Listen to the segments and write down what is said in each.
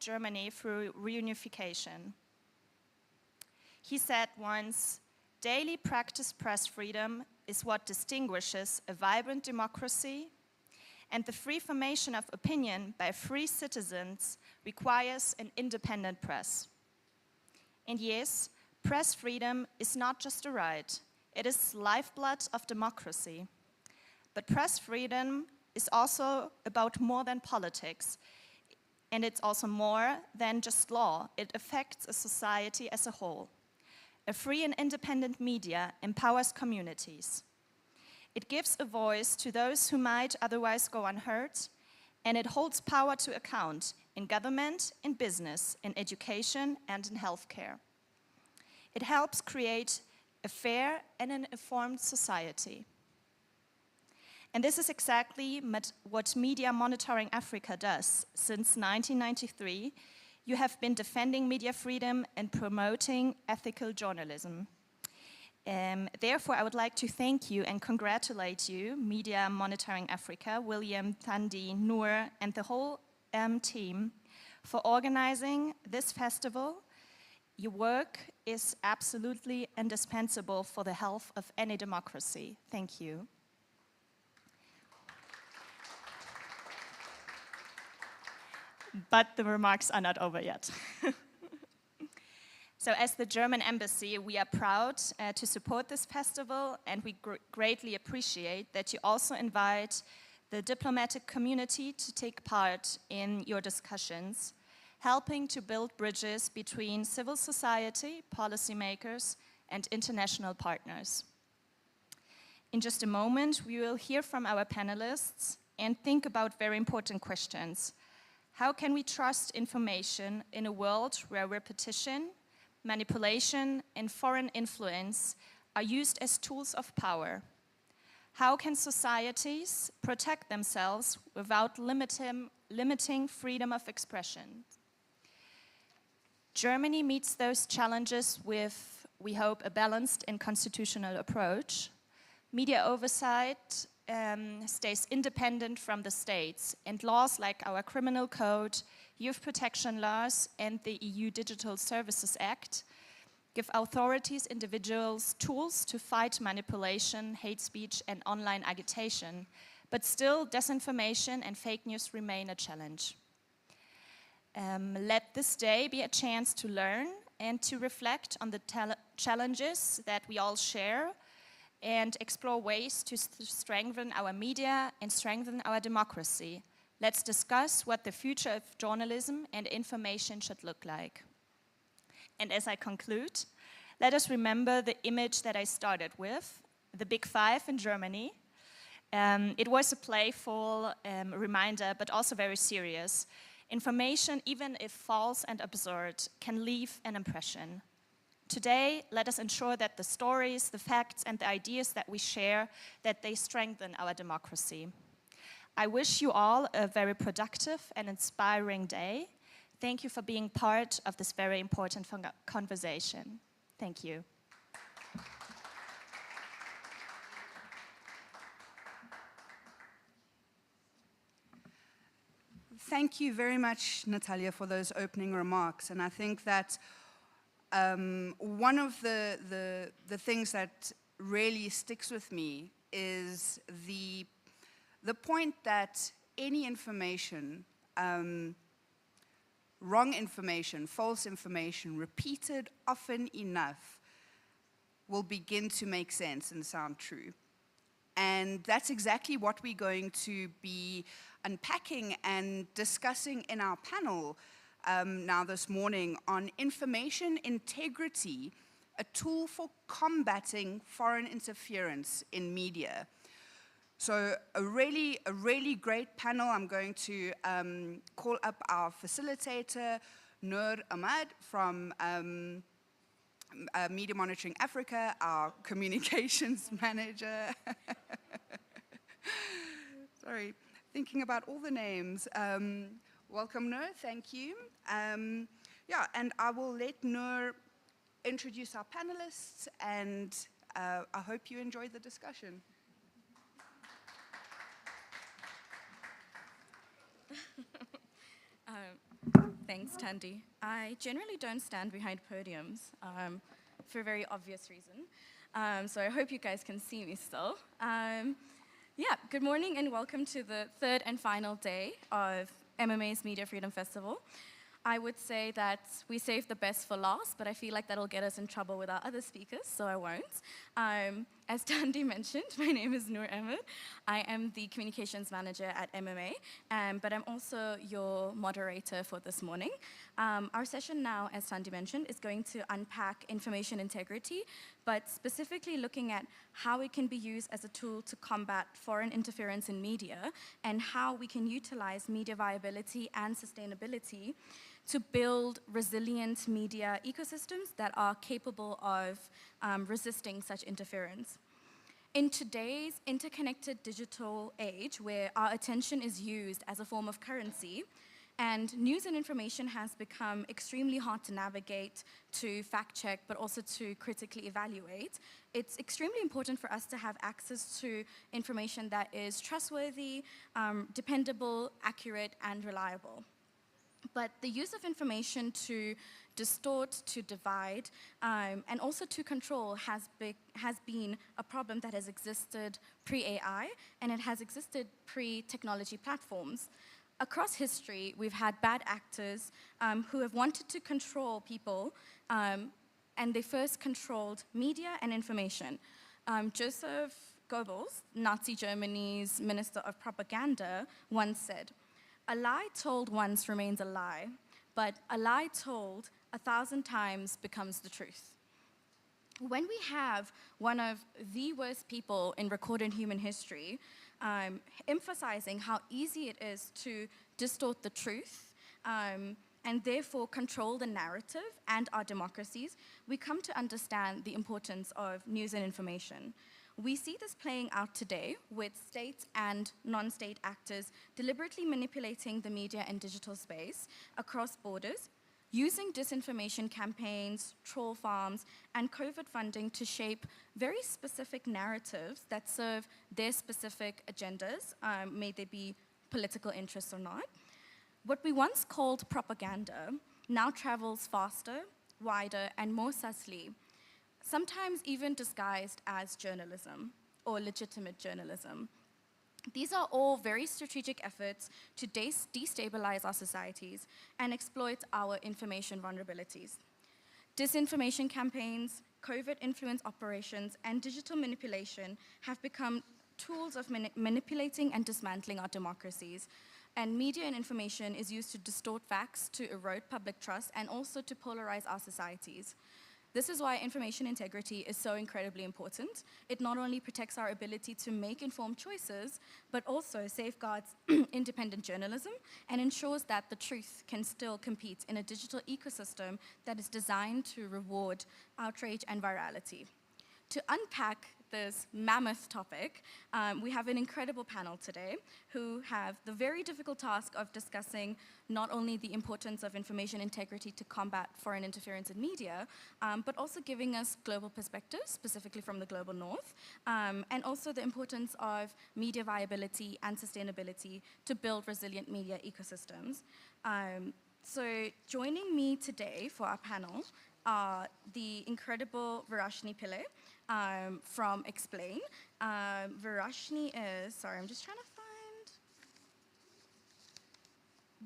Germany through reunification. He said once, "Daily practice press freedom is what distinguishes a vibrant democracy, and the free formation of opinion by free citizens requires an independent press." And yes, press freedom is not just a right, it is lifeblood of democracy. But press freedom is also about more than politics, and it's also more than just law. It affects a society as a whole. A free and independent media empowers communities. It gives a voice to those who might otherwise go unheard, and it holds power to account in government, in business, in education, and in healthcare. It helps create a fair and an informed society. And this is exactly what Media Monitoring Africa does. Since 1993, you have been defending media freedom and promoting ethical journalism. Therefore, I would like to thank you and congratulate you, Media Monitoring Africa, William, Thandi, Noor, and the whole team for organizing this festival. Your work is absolutely indispensable for the health of any democracy. Thank you. But the remarks are not over yet. So as the German embassy, we are proud to support this festival, and we greatly appreciate that you also invite the diplomatic community to take part in your discussions, helping to build bridges between civil society, policymakers, and international partners. In just a moment, we will hear from our panelists and think about very important questions. How can we trust information in a world where repetition, manipulation, and foreign influence are used as tools of power? How can societies protect themselves without limiting freedom of expression? Germany meets those challenges with, we hope, a balanced and constitutional approach. Media oversight stays independent from the states, and laws like our criminal code, youth protection laws, and the EU Digital Services Act give authorities, individuals, tools to fight manipulation, hate speech, and online agitation. But still, disinformation and fake news remain a challenge. Let this day be a chance to learn and to reflect on the challenges that we all share, and explore ways to strengthen our media and strengthen our democracy. Let's discuss what the future of journalism and information should look like. And as I conclude, let us remember the image that I started with, the Big Five in Germany. It was a playful reminder, but also very serious. Information, even if false and absurd, can leave an impression. Today, let us ensure that the stories, the facts, and the ideas that we share, that they strengthen our democracy. I wish you all a very productive and inspiring day. Thank you for being part of this very important conversation. Thank you. Thank you very much, Natalia, for those opening remarks. And I think that one of the things that really sticks with me is the point that any information, wrong information, false information, repeated often enough, will begin to make sense and sound true. And that's exactly what we're going to be unpacking and discussing in our panel now this morning on information integrity, a tool for combating foreign interference in media. So a really great panel. I'm going to call up our facilitator, Noor Ahmad from Media Monitoring Africa, our communications manager. Sorry, thinking about all the names. Welcome, Noor, thank you. Yeah, and I will let Noor introduce our panelists, and I hope you enjoyed the discussion. Thanks, Tandy. I generally don't stand behind podiums for a very obvious reason. So I hope you guys can see me still. Yeah, good morning and welcome to the third and final day of MMA's Media Freedom Festival. I would say that we saved the best for last, but I feel like that'll get us in trouble with our other speakers, so I won't. As Tandy mentioned, my name is Noor Ahmed. I am the communications manager at MMA, but I'm also your moderator for this morning. Our session now, as Tandy mentioned, is going to unpack information integrity, but specifically looking at how it can be used as a tool to combat foreign interference in media and how we can utilize media viability and sustainability to build resilient media ecosystems that are capable of resisting such interference. In today's interconnected digital age, where our attention is used as a form of currency, and news and information has become extremely hard to navigate, to fact check, but also to critically evaluate, it's extremely important for us to have access to information that is trustworthy, dependable, accurate, and reliable. But the use of information to distort, to divide, and also to control has been a problem that has existed pre-AI, and it has existed pre-technology platforms. Across history, we've had bad actors who have wanted to control people, and they first controlled media and information. Joseph Goebbels, Nazi Germany's Minister of Propaganda, once said, "A lie told once remains a lie, but a lie told 1,000 times becomes the truth." When we have one of the worst people in recorded human history emphasizing how easy it is to distort the truth and therefore control the narrative and our democracies, we come to understand the importance of news and information. We see this playing out today with state and non-state actors deliberately manipulating the media and digital space across borders, using disinformation campaigns, troll farms, and COVID funding to shape very specific narratives that serve their specific agendas, may they be political interests or not. What we once called propaganda now travels faster, wider, and more subtly, sometimes even disguised as journalism or legitimate journalism. These are all very strategic efforts to destabilize our societies and exploit our information vulnerabilities. Disinformation campaigns, covert influence operations, and digital manipulation have become tools of manipulating and dismantling our democracies. And media and information is used to distort facts, to erode public trust, and also to polarize our societies. This is why information integrity is so incredibly important. It not only protects our ability to make informed choices, but also safeguards independent journalism and ensures that the truth can still compete in a digital ecosystem that is designed to reward outrage and virality. To unpack this mammoth topic, we have an incredible panel today who have the very difficult task of discussing not only the importance of information integrity to combat foreign interference in media, but also giving us global perspectives, specifically from the global north, and also the importance of media viability and sustainability to build resilient media ecosystems. So joining me today for our panel are the incredible Varashni Pillai, from Explain. Varashni is, sorry, I'm just trying to find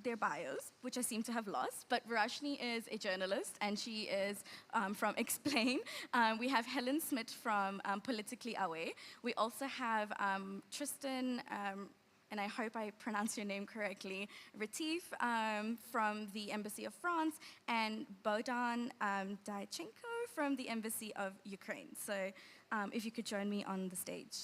their bios, which I seem to have lost, but Varashni is a journalist, and she is from Explain. We have Helen Smith from Politically Away. We also have Tristan, and I hope I pronounce your name correctly, Retief from the Embassy of France, and Bohdan Dyachenko from the Embassy of Ukraine. So if you could join me on the stage.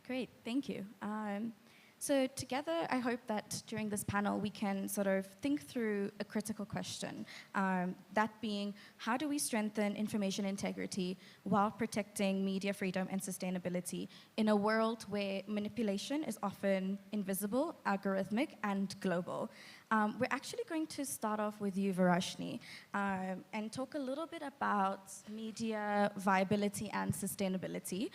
Great, thank you. So together, I hope that during this panel, we can sort of think through a critical question, that being, how do we strengthen information integrity while protecting media freedom and sustainability in a world where manipulation is often invisible, algorithmic, and global? We're actually going to start off with you, Varashni, and talk a little bit about media viability and sustainability.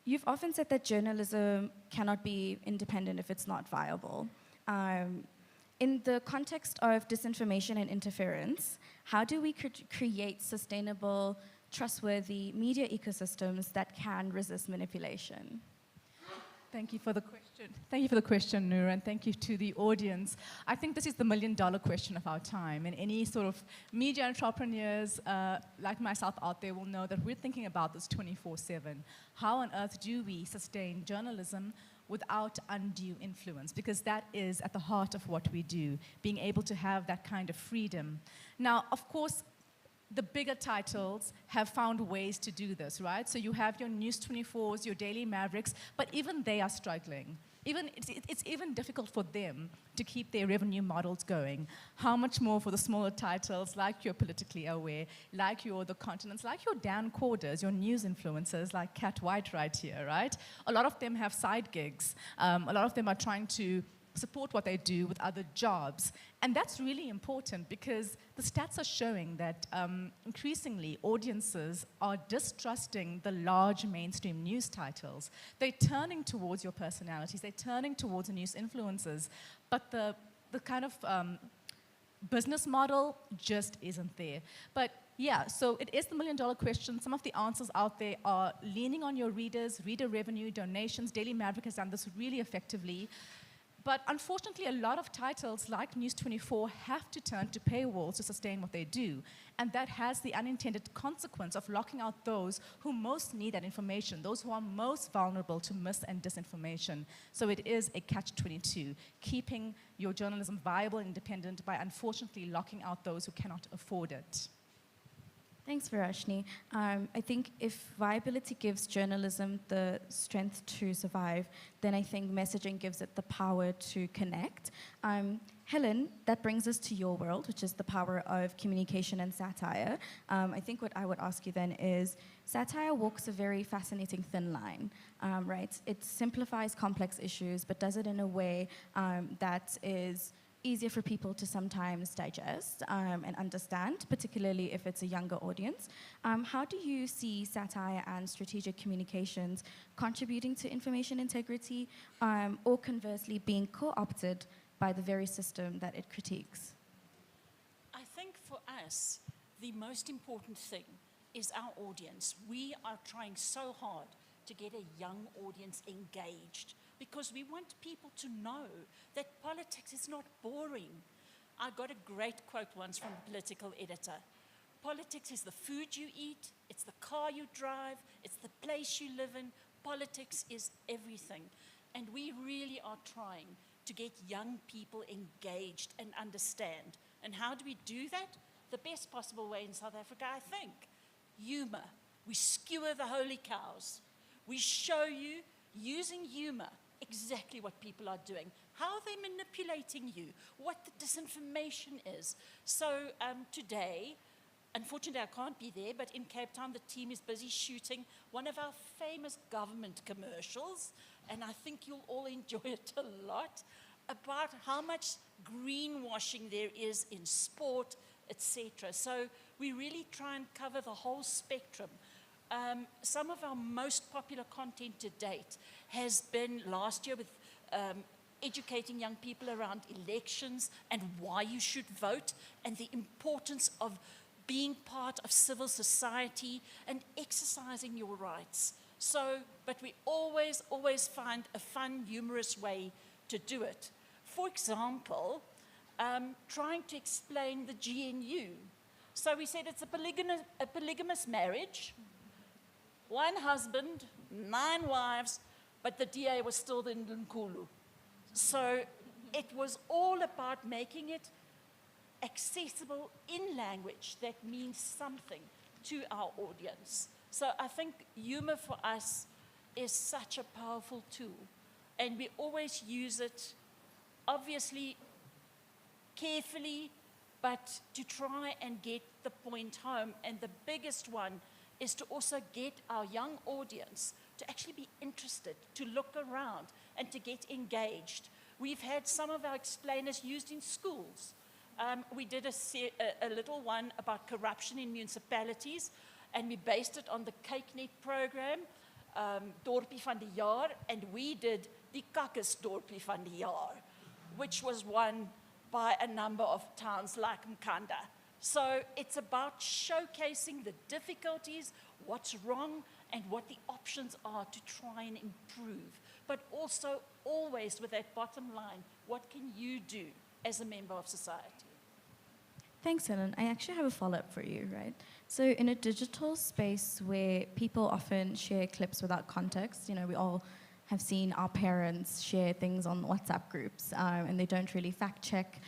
You've often said that journalism cannot be independent if it's not viable. In the context of disinformation and interference, how do we create sustainable, trustworthy media ecosystems that can resist manipulation? Thank you for the question. Thank you for the question, Noor, and thank you to the audience. I think this is the million-dollar question of our time, and any sort of media entrepreneurs like myself out there will know that we're thinking about this 24/7. How on earth do we sustain journalism without undue influence? Because that is at the heart of what we do, being able to have that kind of freedom. Now, of course, the bigger titles have found ways to do this, right? So you have your News 24s, your Daily Mavericks, but even they are struggling. It's even difficult for them to keep their revenue models going. How much more for the smaller titles like your Politically Aware, like your The Continents, like your Dan Corders, your news influencers like Kat White right here, right? A lot of them have side gigs. A lot of them are trying to support what they do with other jobs. And that's really important because the stats are showing that increasingly audiences are distrusting the large mainstream news titles. They're turning towards your personalities, they're turning towards the news influencers, but the kind of business model just isn't there. But yeah, so it is the million-dollar question. Some of the answers out there are leaning on your readers, reader revenue, donations. Daily Maverick has done this really effectively. But unfortunately, a lot of titles like News 24 have to turn to paywalls to sustain what they do. And that has the unintended consequence of locking out those who most need that information, those who are most vulnerable to mis- and disinformation. So it is a catch-22, keeping your journalism viable and independent by unfortunately locking out those who cannot afford it. Thanks, Varashni. I think if viability gives journalism the strength to survive, then I think messaging gives it the power to connect. Helen, that brings us to your world, which is the power of communication and satire. I think what I would ask you then is, satire walks a very fascinating thin line, right? It simplifies complex issues, but does it in a way that is easier for people to sometimes digest and understand, particularly if it's a younger audience. How do you see satire and strategic communications contributing to information integrity or conversely being co-opted by the very system that it critiques? I think for us, the most important thing is our audience. We are trying so hard to get a young audience engaged, because we want people to know that politics is not boring. I got a great quote once from a political editor. Politics is the food you eat, it's the car you drive, it's the place you live in. Politics is everything. And we really are trying to get young people engaged and understand. And how do we do that? The best possible way in South Africa, I think. Humor. We skewer the holy cows. We show you, using humor, exactly what people are doing, how they're manipulating you, what the disinformation is. So today, unfortunately I can't be there, but in Cape Town the team is busy shooting one of our famous government commercials, and I think you'll all enjoy it a lot, about how much greenwashing there is in sport, etc. So we really try and cover the whole spectrum. Some of our most popular content to date has been last year with educating young people around elections and why you should vote and the importance of being part of civil society and exercising your rights. So, but we always find a fun, humorous way to do it. For example, trying to explain the GNU. So we said it's a polygamous marriage. One husband, 9 wives, but the DA was still the Nkulu. So it was all about making it accessible in language that means something to our audience. So I think humor for us is such a powerful tool. and we always use it, obviously, carefully, but to try and get the point home. And the biggest one is to also get our young audience to actually be interested, to look around, and to get engaged. We've had some of our explainers used in schools. We did a little one about corruption in municipalities, and we based it on the CakeNet program, Dorpie van die Jaar, and we did die Kakkes Dorpie van die Jaar, which was won by a number of towns like Mkanda. So it's about showcasing the difficulties, what's wrong, and what the options are to try and improve. But also always with that bottom line, what can you do as a member of society? Thanks, Helen. I actually have a follow-up for you, right? So in a digital space where people often share clips without context, you know, we all have seen our parents share things on WhatsApp groups, and they don't really fact check.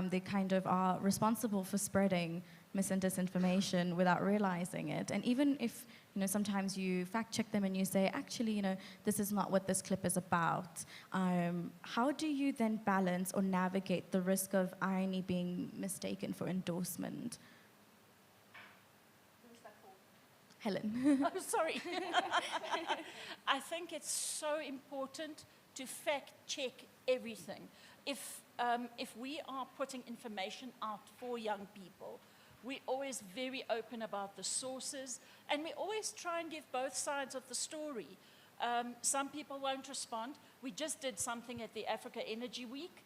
They kind of are responsible for spreading mis and disinformation without realizing it. And even if, you know, sometimes you fact check them and you say, actually, you know, this is not what this clip is about. How do you then balance or navigate the risk of irony being mistaken for endorsement? Helen. Oh, sorry. I think it's so important to fact check everything. If we are putting information out for young people, we're always very open about the sources, and we always try and give both sides of the story. Some people won't respond. We just did something at the Africa Energy Week.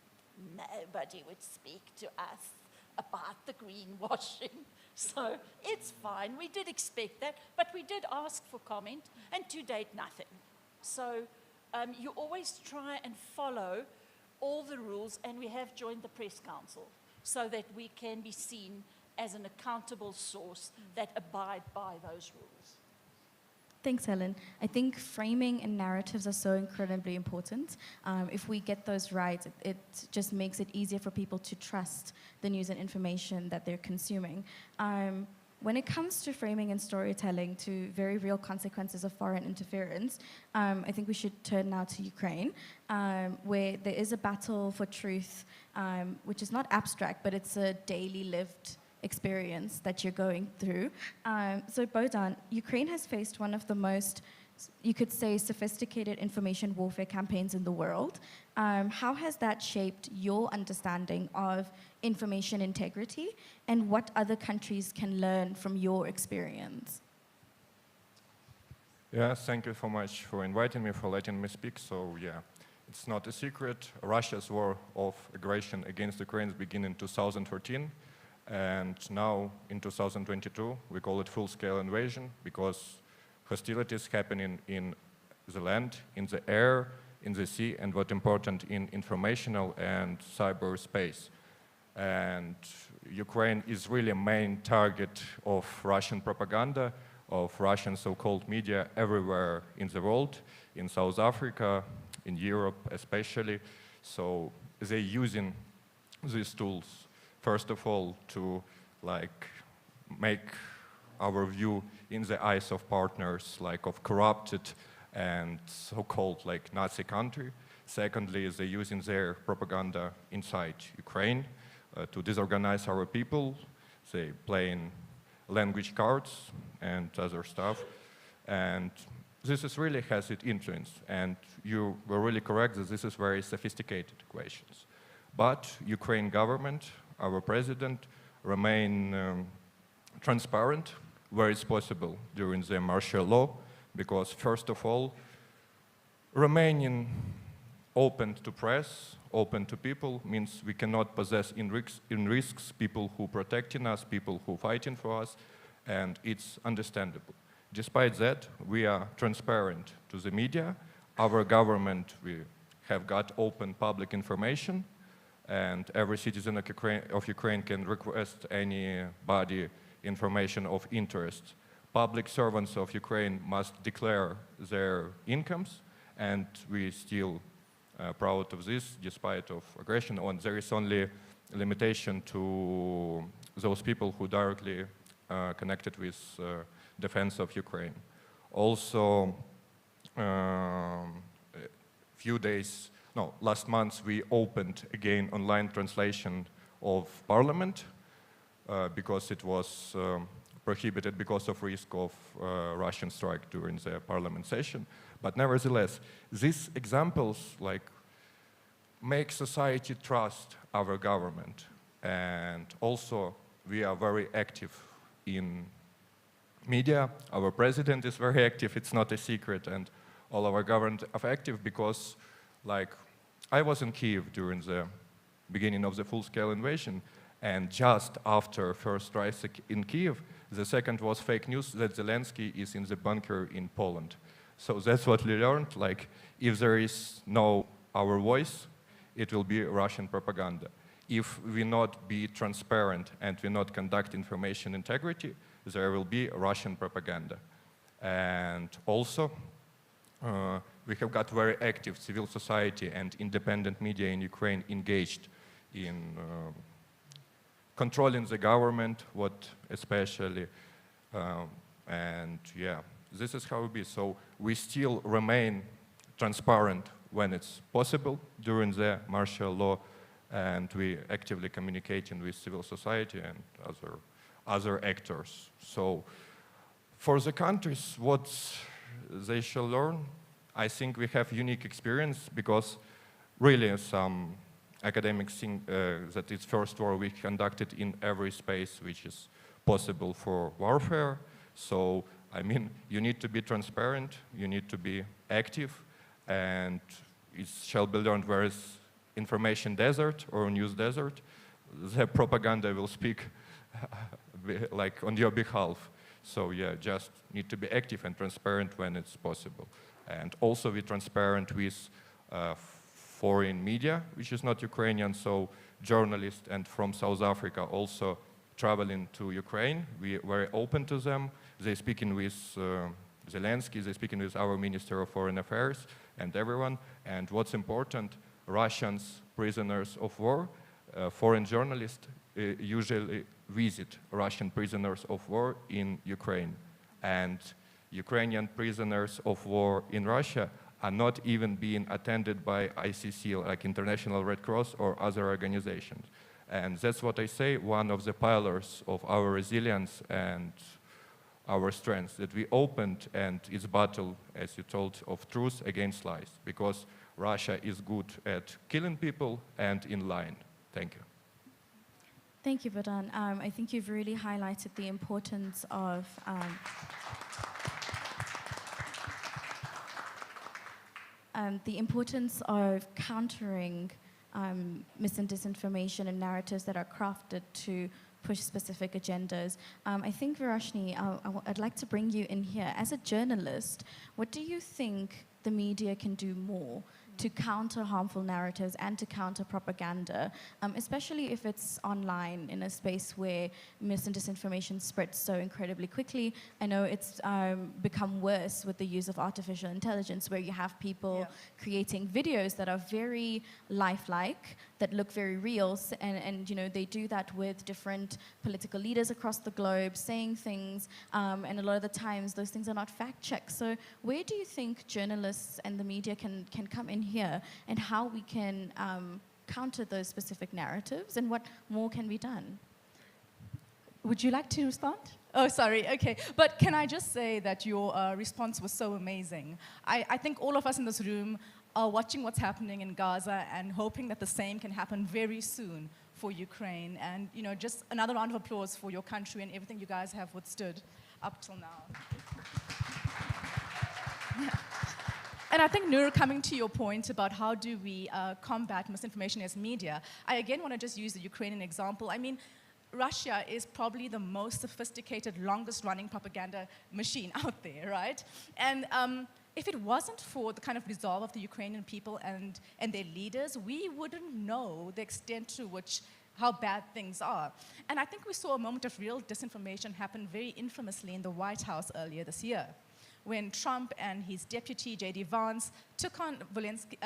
Nobody would speak to us about the greenwashing. So it's fine. We did expect that, but we did ask for comment, and to date, nothing. So you always try and follow all the rules, and we have joined the Press Council so that we can be seen as an accountable source that abide by those rules. Thanks, Helen. I think framing and narratives are so incredibly important. If we get those right, it just makes it easier for people to trust the news and information that they're consuming. When it comes to framing and storytelling to very real consequences of foreign interference, I think we should turn now to Ukraine, where there is a battle for truth, which is not abstract, but it's a daily lived experience that you're going through. So Bohdan, Ukraine has faced one of the most, you could say, sophisticated information warfare campaigns in the world. How has that shaped your understanding of information integrity, and what other countries can learn from your experience? Yeah, thank you so much for inviting me, for letting me speak. So yeah, it's not a secret. Russia's war of aggression against Ukraine began in 2014. And now, in 2022, we call it full-scale invasion because hostilities happening in the land, in the air, in the sea, and what's important, in informational and cyberspace. And Ukraine is really a main target of Russian propaganda, of Russian so-called media everywhere in the world, in South Africa, in Europe especially. So they're using these tools, first of all, to make our view in the eyes of partners of corrupted and so-called Nazi country. Secondly, they're using their propaganda inside Ukraine to disorganize our people. They playing language cards and other stuff. And this is really has its influence. And you were really correct that this is very sophisticated questions. But Ukraine government, our president, remain transparent where it's possible during the martial law, because first of all, remaining open to press, open to people, means we cannot possess in risks people who protecting us, people who fighting for us, and it's understandable. Despite that, we are transparent to the media. Our government, we have got open public information, and every citizen of Ukraine can request anybody information of interest. Public servants of Ukraine must declare their incomes, and we still proud of this despite of aggression. And there is only a limitation to those people who directly connected with defense of Ukraine. Also, a last month we opened again online translation of Parliament because it was prohibited because of risk of Russian strike during the Parliament session. But nevertheless, these examples make society trust our government, and also we are very active in media. Our president is very active, it's not a secret, and all our government are active because, I was in Kiev during the beginning of the full-scale invasion, and just after first strike in Kiev, the second was fake news that Zelensky is in the bunker in Poland. So that's what we learned, if there is no our voice, it will be Russian propaganda. If we not be transparent and we not conduct information integrity, there will be Russian propaganda. And also, we have got very active civil society and independent media in Ukraine engaged in controlling the government, and yeah, this is how it is. So we still remain transparent when it's possible during the martial law, and we actively communicating with civil society and other actors. So for the countries, what they shall learn, I think we have unique experience because really some academic thing that is first war we conducted in every space which is possible for warfare. So, I mean, you need to be transparent, you need to be active, and it shall be learned where is information desert or news desert. The propaganda will speak on your behalf. So yeah, just need to be active and transparent when it's possible. And also be transparent with foreign media, which is not Ukrainian, so journalists and from South Africa also traveling to Ukraine. We are very open to them. They're speaking with Zelensky, they're speaking with our Minister of Foreign Affairs and everyone. And what's important, Russians, prisoners of war, foreign journalists usually visit Russian prisoners of war in Ukraine. And Ukrainian prisoners of war in Russia are not even being attended by ICC, like International Red Cross or other organizations. And that's what I say, one of the pillars of our resilience and our strength, that we opened, and it's battle, as you told, of truth against lies, because Russia is good at killing people and in lying. Thank you. Thank you, Bohdan. I think you've really highlighted the importance of countering mis and disinformation and narratives that are crafted to push specific agendas. I think, Varoshni, I'd like to bring you in here. As a journalist, what do you think the media can do more to counter harmful narratives and to counter propaganda, especially if it's online in a space where mis and disinformation spreads so incredibly quickly? I know it's become worse with the use of artificial intelligence, where you have people creating videos that are very lifelike, that look very real, and you know, they do that with different political leaders across the globe saying things, and a lot of the times those things are not fact-checked. So where do you think journalists and the media can come in here, and how we can counter those specific narratives, and what more can be done? Would you like to respond? Oh, sorry, okay. But can I just say that your response was so amazing. I think all of us in this room are watching what's happening in Gaza and hoping that the same can happen very soon for Ukraine. And, you know, just another round of applause for your country and everything you guys have withstood up till now. And I think, Nur, coming to your point about how do we combat misinformation as media, I again want to just use the Ukrainian example. I mean, Russia is probably the most sophisticated, longest-running propaganda machine out there, right? And if it wasn't for the kind of resolve of the Ukrainian people and their leaders, we wouldn't know the extent to which how bad things are. And I think we saw a moment of real disinformation happen very infamously in the White House earlier this year, when Trump and his deputy, J.D. Vance, took on Zelensky,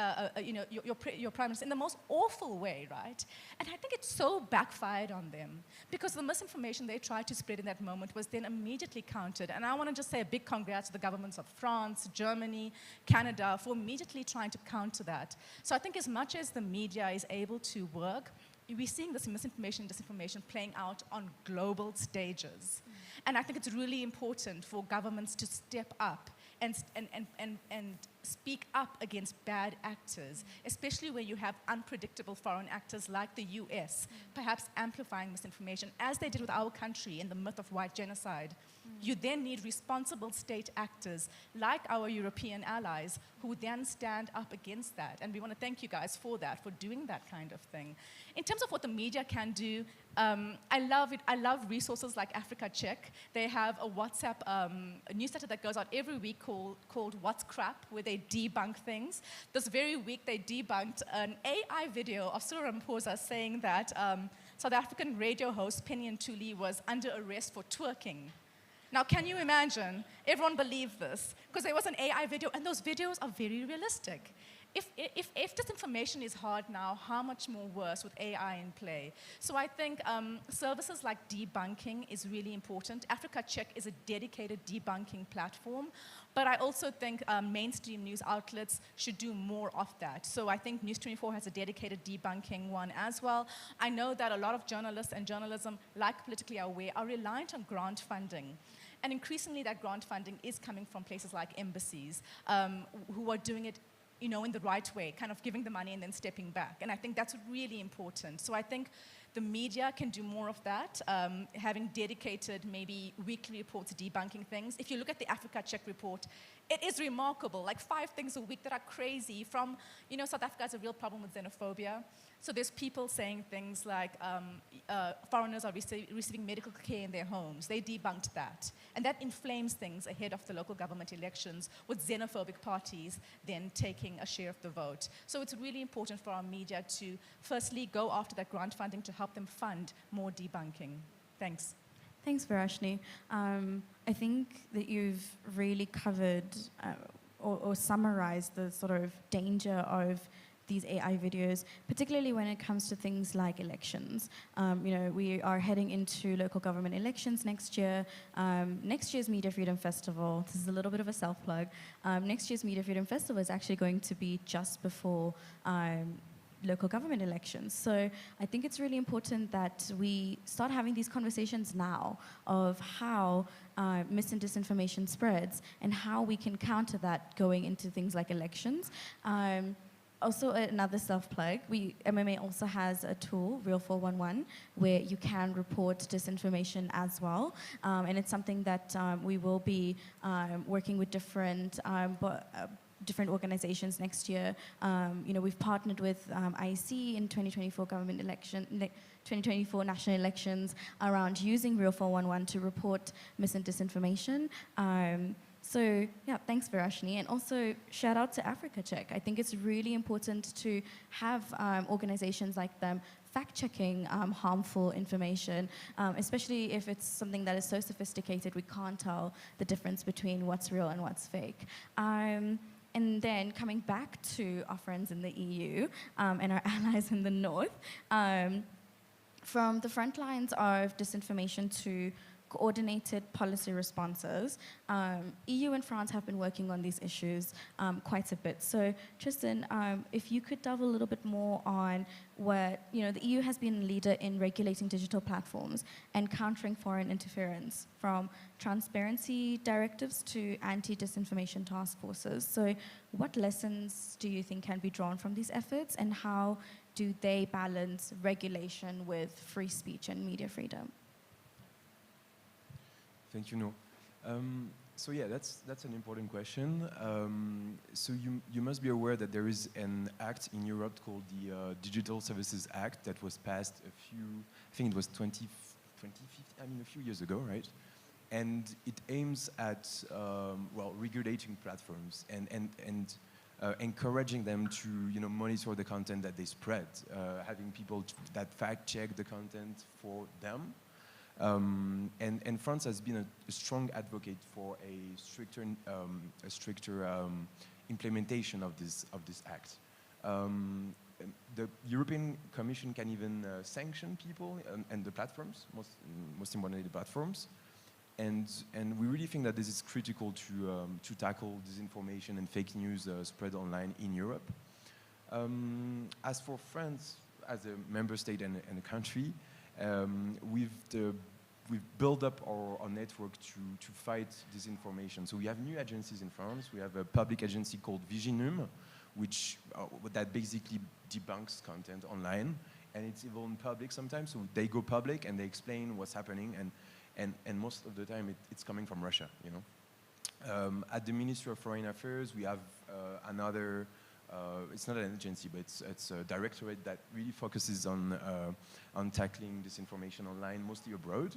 your prime minister in the most awful way, right? And I think it so backfired on them because the misinformation they tried to spread in that moment was then immediately countered. And I want to just say a big congrats to the governments of France, Germany, Canada for immediately trying to counter that. So I think as much as the media is able to work, we're seeing this misinformation and disinformation playing out on global stages. And I think it's really important for governments to step up and speak up against bad actors, especially when you have unpredictable foreign actors like the US, perhaps amplifying misinformation, as they did with our country in the myth of white genocide. You then need responsible state actors like our European allies who then stand up against that. And we want to thank you guys for that, for doing that kind of thing. In terms of what the media can do, I love it. I love resources like Africa Check. They have a WhatsApp a newsletter that goes out every week called What's Crap, where they debunk things. This very week, they debunked an AI video of Cyril Ramaphosa saying that South African radio host Penny Ntuli was under arrest for twerking. Now, can you imagine? Everyone believed this because there was an AI video, and those videos are very realistic. If disinformation is hard now, how much more worse with AI in play? So I think services like debunking is really important. Africa Check is a dedicated debunking platform, but I also think mainstream news outlets should do more of that. So I think News 24 has a dedicated debunking one as well. I know that a lot of journalists and journalism, like Politically Aware, are reliant on grant funding. And increasingly that grant funding is coming from places like embassies who are doing it in the right way, kind of giving the money and then stepping back. And I think that's really important. So I think the media can do more of that, having dedicated maybe weekly reports debunking things. If you look at the Africa Check report, it is remarkable, like 5 things a week that are crazy from, South Africa has a real problem with xenophobia. So there's people saying things like foreigners are receiving medical care in their homes. They debunked that. And that inflames things ahead of the local government elections with xenophobic parties then taking a share of the vote. So it's really important for our media to firstly go after that grant funding to help them fund more debunking. Thanks. Thanks, Varashni. I think that you've really covered or summarized the sort of danger of these AI videos, particularly when it comes to things like elections. We are heading into local government elections next year. Next year's Media Freedom Festival, this is a little bit of a self-plug, next year's Media Freedom Festival is actually going to be just before local government elections. So I think it's really important that we start having these conversations now of how mis and disinformation spreads and how we can counter that going into things like elections. Also, another self-plug, MMA also has a tool, Real 411, where you can report disinformation as well. And it's something that we will be working with different organizations next year. We've partnered with IEC in 2024 government election, 2024 national elections around using Real 411 to report mis and disinformation. So yeah, thanks Varashni, and also shout out to Africa Check. I think it's really important to have organizations like them fact-checking harmful information, especially if it's something that is so sophisticated we can't tell the difference between what's real and what's fake. And then coming back to our friends in the EU and our allies in the North, from the front lines of disinformation to coordinated policy responses, EU and France have been working on these issues quite a bit. So Tristan, if you could delve a little bit more on what, the EU has been a leader in regulating digital platforms and countering foreign interference, from transparency directives to anti-disinformation task forces. So what lessons do you think can be drawn from these efforts, and how do they balance regulation with free speech and media freedom? Thank you, No. So yeah, that's an important question. So you must be aware that there is an act in Europe called the Digital Services Act that was passed I think it was 2015, a few years ago, right? And it aims at, regulating platforms and encouraging them to, monitor the content that they spread, having people that fact check the content for them. And France has been a strong advocate for a stricter implementation of this act. The European Commission can even sanction people and the platforms, most importantly the platforms. And we really think that this is critical to tackle disinformation and fake news spread online in Europe. As for France, as a member state and a country, we've built up our network to fight disinformation. So we have new agencies in France. We have a public agency called Viginum, which that basically debunks content online, and it's even public sometimes. So they go public and they explain what's happening, and most of the time it's coming from Russia, you know. At the Ministry of Foreign Affairs, we have another, it's not an agency, but it's a directorate that really focuses on tackling disinformation online, mostly abroad.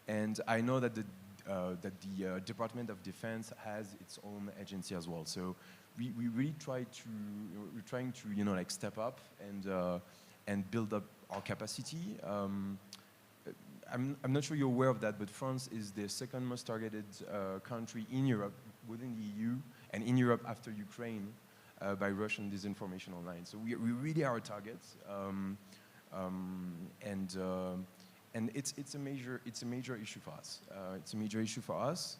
And I know that the Department of Defense has its own agency as well. So we really we're trying to, you know, like step up and build up our capacity. I'm not sure you're aware of that, but France is the second most targeted country in Europe, within the EU, and in Europe after Ukraine, by Russian disinformation online. So we really are a target, and it's a major issue for us. It's a major issue for us,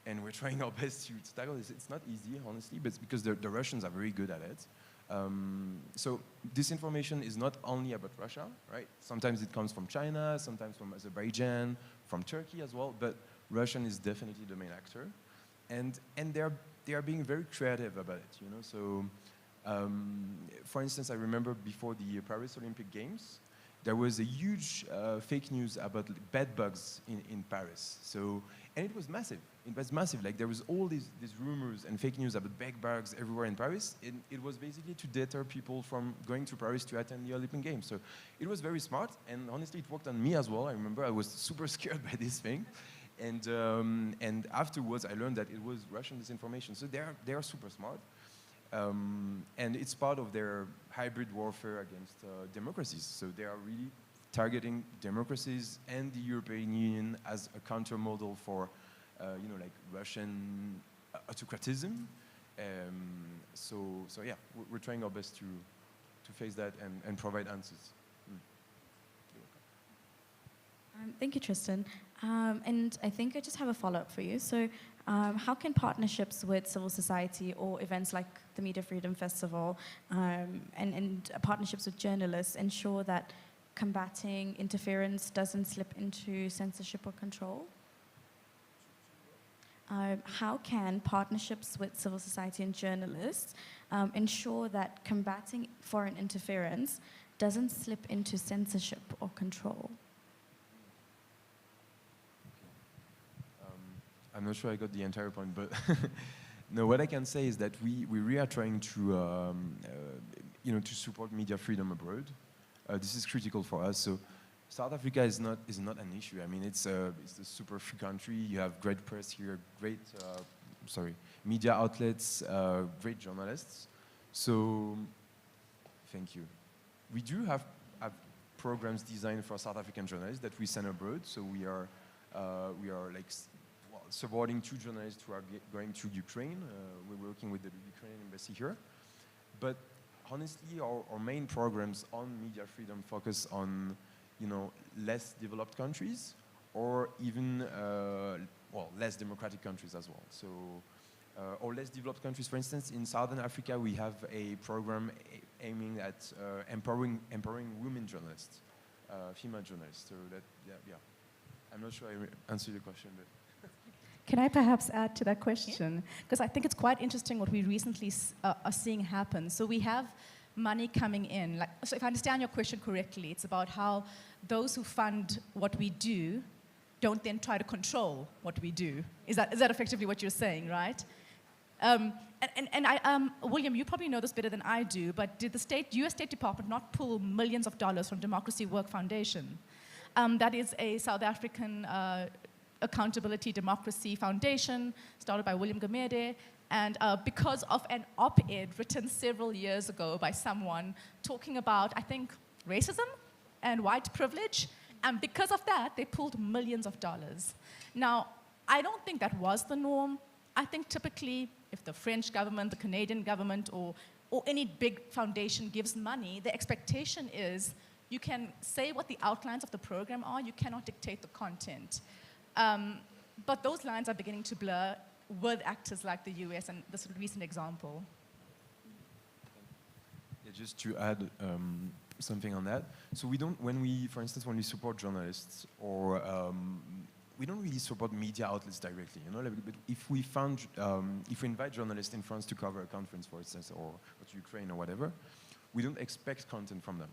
and we're trying our best to tackle this. It's not easy, honestly, but it's because the Russians are very good at it. So disinformation is not only about Russia, right? Sometimes it comes from China, sometimes from Azerbaijan, from Turkey as well, but Russian is definitely the main actor. And they are being very creative about it, you know? So, for instance, I remember before the Paris Olympic Games, there was a huge fake news about bed bugs in Paris. So, and it was massive. It was massive. Like there was all these rumors and fake news about bed bugs everywhere in Paris. It was basically to deter people from going to Paris to attend the Olympic Games. So it was very smart, and honestly, it worked on me as well. I remember I was super scared by this thing, and afterwards I learned that it was Russian disinformation. So they are super smart. And it's part of their hybrid warfare against democracies. So they are really targeting democracies and the European Union as a counter-model for, you know, like Russian autocratism. So yeah, we're trying our best to face that and provide answers. Thank you, Tristan. And I think I just have a follow-up for you. So how can partnerships with civil society or events like the Media Freedom Festival and partnerships with journalists ensure that combating interference doesn't slip into censorship or control? How can partnerships with civil society and journalists ensure that combating foreign interference doesn't slip into censorship or control? I'm not sure I got the entire point, but no, what I can say is that we really are trying to, you know, to support media freedom abroad. This is critical for us. So South Africa is not an issue. I mean, it's a super free country. You have great press here, great, media outlets, great journalists. So, thank you. We do have programs designed for South African journalists that we send abroad. So we are like supporting 2 journalists who are going to Ukraine. We're working with the Ukrainian embassy here. But honestly, our main programs on media freedom focus on, you know, less developed countries or even, less democratic countries as well. So, or less developed countries. For instance, in Southern Africa, we have a program aiming at empowering women journalists, female journalists. So that, yeah. I'm not sure I answered your question, but. Can I perhaps add to that question? Because I think it's quite interesting what we recently are seeing happen. So we have money coming in. So if I understand your question correctly, it's about how those who fund what we do don't then try to control what we do. Is that effectively what you're saying, right? William, you probably know this better than I do, but did the US State Department not pull millions of dollars from Democracy Work Foundation? That is a South African Accountability Democracy Foundation started by William Gamede, and because of an op-ed written several years ago by someone talking about, I think, racism and white privilege, And because of that, they pulled millions of dollars. Now, I don't think that was the norm. I think typically, if the French government, the Canadian government, or any big foundation gives money, the expectation is you can say what the outlines of the program are, you cannot dictate the content. But those lines are beginning to blur with actors like the US and this recent example. Yeah, just to add something on that. So we don't, for instance, when we support journalists, or we don't really support media outlets directly, you know. Like, but if we invite journalists in France to cover a conference, for instance, or to Ukraine or whatever, we don't expect content from them.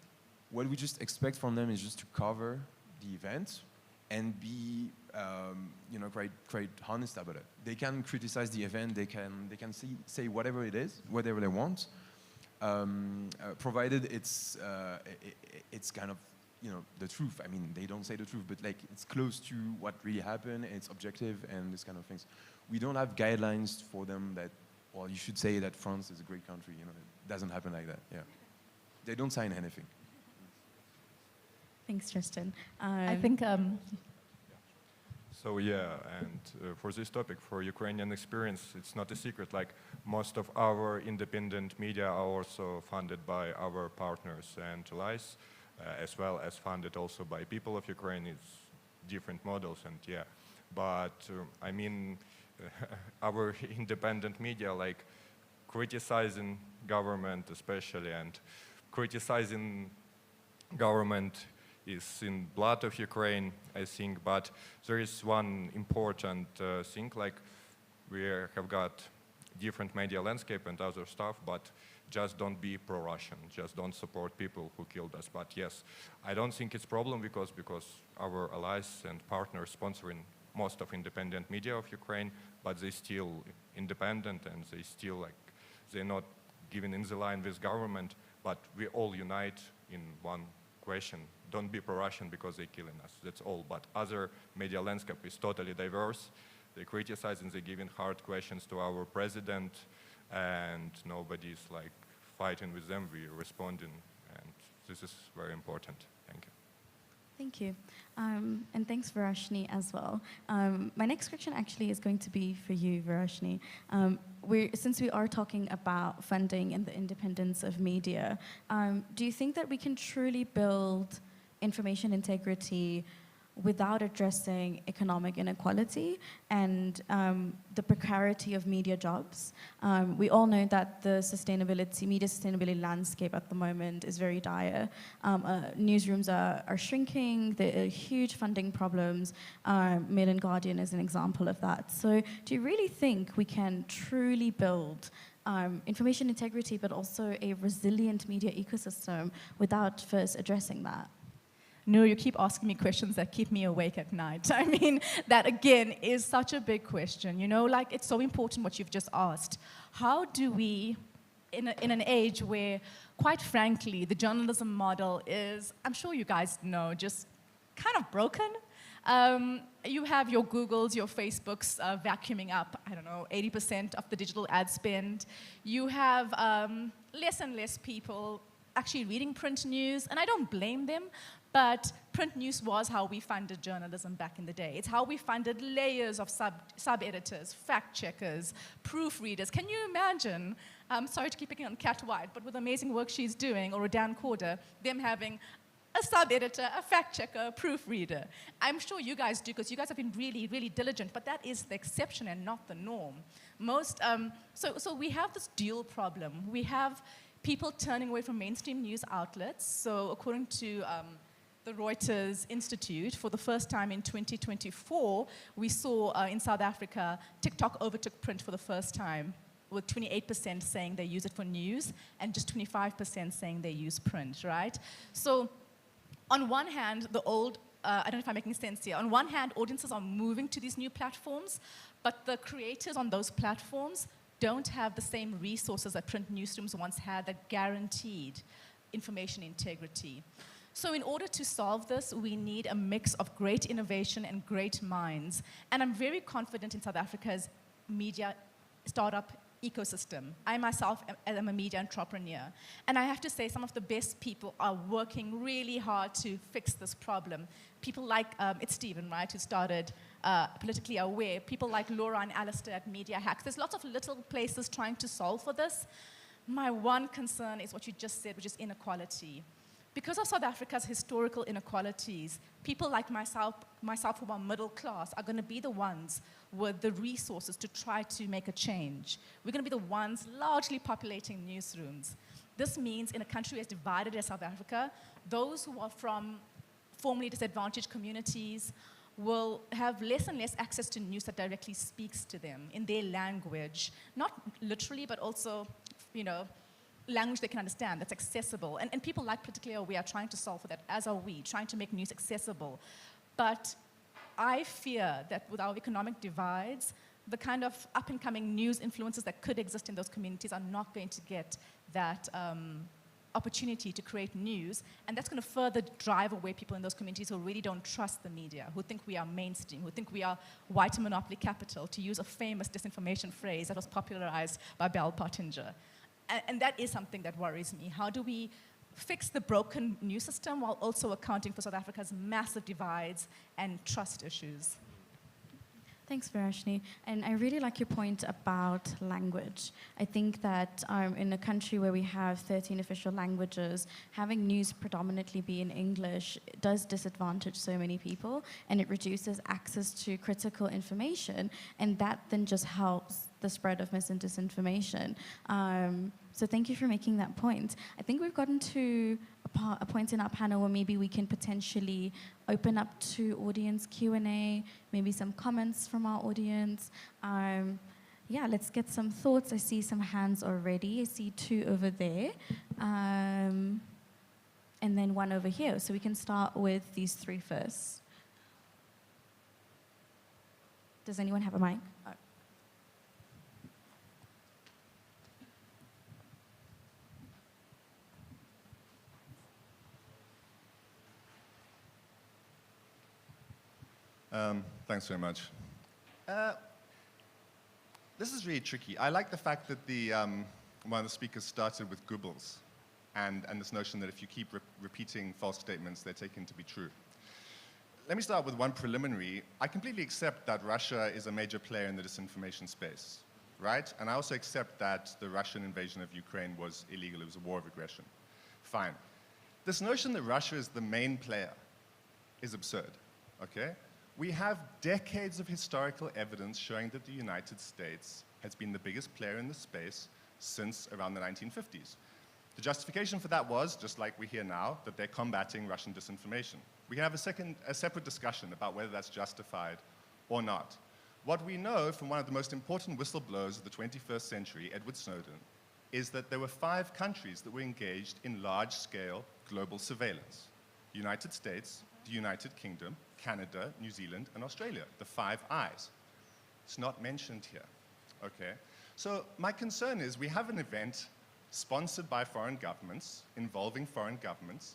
What we just expect from them is just to cover the event and be, you know, quite honest about it. They can criticize the event. They can say whatever it is, whatever they want, provided it's kind of, you know, the truth. I mean, they don't say the truth, but like it's close to what really happened, and it's objective and this kind of things. We don't have guidelines for them that, well, you should say that France is a great country. You know, it doesn't happen like that. Yeah, they don't sign anything. Thanks, Tristan. I think. So yeah, and for this topic, for Ukrainian experience, it's not a secret. Like most of our independent media are also funded by our partners and allies, as well as funded also by people of Ukraine. It's different models, and yeah. But I mean, our independent media, like criticizing government especially, and criticizing government is in blood of Ukraine, I think. But there is one important thing, like we have got different media landscape and other stuff, but just don't be pro-Russian, just don't support people who killed us. But yes, I don't think it's a problem because our allies and partners sponsoring most of independent media of Ukraine, but they still independent, and they still, like, they're not giving in the line with government, but we all unite in one question. Don't be pro-Russian because they're killing us, that's all. But other media landscape is totally diverse. They criticize and they're giving hard questions to our president, and nobody's like fighting with them, we're responding, and this is very important. Thank you. Thank you. And thanks, Varashni, as well. My next question actually is going to be for you, Varashni. Since we are talking about funding and the independence of media, do you think that we can truly build information integrity without addressing economic inequality and the precarity of media jobs? We all know that the media sustainability landscape at the moment is very dire. Newsrooms are shrinking, there are huge funding problems. Mail and Guardian is an example of that. So do you really think we can truly build information integrity, but also a resilient media ecosystem without first addressing that? No, you keep asking me questions that keep me awake at night. I mean, that again is such a big question. You know, like it's so important what you've just asked. How do we, in an age where, quite frankly, the journalism model is, I'm sure you guys know, just kind of broken. You have your Googles, your Facebooks vacuuming up, I don't know, 80% of the digital ad spend. You have less and less people actually reading print news, and I don't blame them. But print news was how we funded journalism back in the day. It's how we funded layers of sub-editors, fact-checkers, proofreaders. Can you imagine, sorry to keep picking on Kat White, but with the amazing work she's doing, or Dan Corder, them having a sub-editor, a fact-checker, a proofreader. I'm sure you guys do, because you guys have been really, really diligent, but that is the exception and not the norm. So we have this dual problem. We have people turning away from mainstream news outlets. So according to the Reuters Institute, for the first time in 2024, we saw in South Africa, TikTok overtook print for the first time, with 28% saying they use it for news, and just 25% saying they use print, right? So on one hand, I don't know if I'm making sense here, on one hand, audiences are moving to these new platforms, but the creators on those platforms don't have the same resources that print newsrooms once had that guaranteed information integrity. So in order to solve this, we need a mix of great innovation and great minds. And I'm very confident in South Africa's media startup ecosystem. I myself am a media entrepreneur. And I have to say, some of the best people are working really hard to fix this problem. People like, it's Stephen, right, who started Politically Aware. People like Laura and Alistair at Media Hacks. There's lots of little places trying to solve for this. My one concern is what you just said, which is inequality. Because of South Africa's historical inequalities, people like myself who are middle class are going to be the ones with the resources to try to make a change. We're going to be the ones largely populating newsrooms. This means in a country as divided as South Africa, those who are from formerly disadvantaged communities will have less and less access to news that directly speaks to them in their language, not literally, but also, language they can understand, that's accessible. And people like Politically Aware are trying to solve for that, as are we, trying to make news accessible. But I fear that with our economic divides, the kind of up-and-coming news influences that could exist in those communities are not going to get that opportunity to create news, and that's going to further drive away people in those communities who really don't trust the media, who think we are mainstream, who think we are white monopoly capital, to use a famous disinformation phrase that was popularized by Bell Pottinger. And that is something that worries me. How do we fix the broken news system while also accounting for South Africa's massive divides and trust issues? Thanks, Varashni. And I really like your point about language. I think that in a country where we have 13 official languages, having news predominantly be in English does disadvantage so many people, and it reduces access to critical information, and that then just helps the spread of mis and disinformation. So thank you for making that point. I think we've gotten to a point in our panel where maybe we can potentially open up to audience Q&A, maybe some comments from our audience. Yeah, let's get some thoughts. I see some hands already. I see 2 over there, and then 1 over here. So we can start with these 3 first. Does anyone have a mic? Oh. Thanks very much. This is really tricky. I like the fact that one of the speakers started with Goebbels and this notion that if you keep repeating false statements, they're taken to be true. Let me start with one preliminary. I completely accept that Russia is a major player in the disinformation space, right? And I also accept that the Russian invasion of Ukraine was illegal. It was a war of aggression. Fine. This notion that Russia is the main player is absurd, okay? We have decades of historical evidence showing that the United States has been the biggest player in the space since around the 1950s. The justification for that was, just like we hear now, that they're combating Russian disinformation. We can have a separate discussion about whether that's justified or not. What we know from one of the most important whistleblowers of the 21st century, Edward Snowden, is that there were 5 countries that were engaged in large-scale global surveillance: the United States, the United Kingdom, Canada, New Zealand, and Australia, the 5 Eyes. It's not mentioned here, okay? So my concern is we have an event sponsored by foreign governments, involving foreign governments,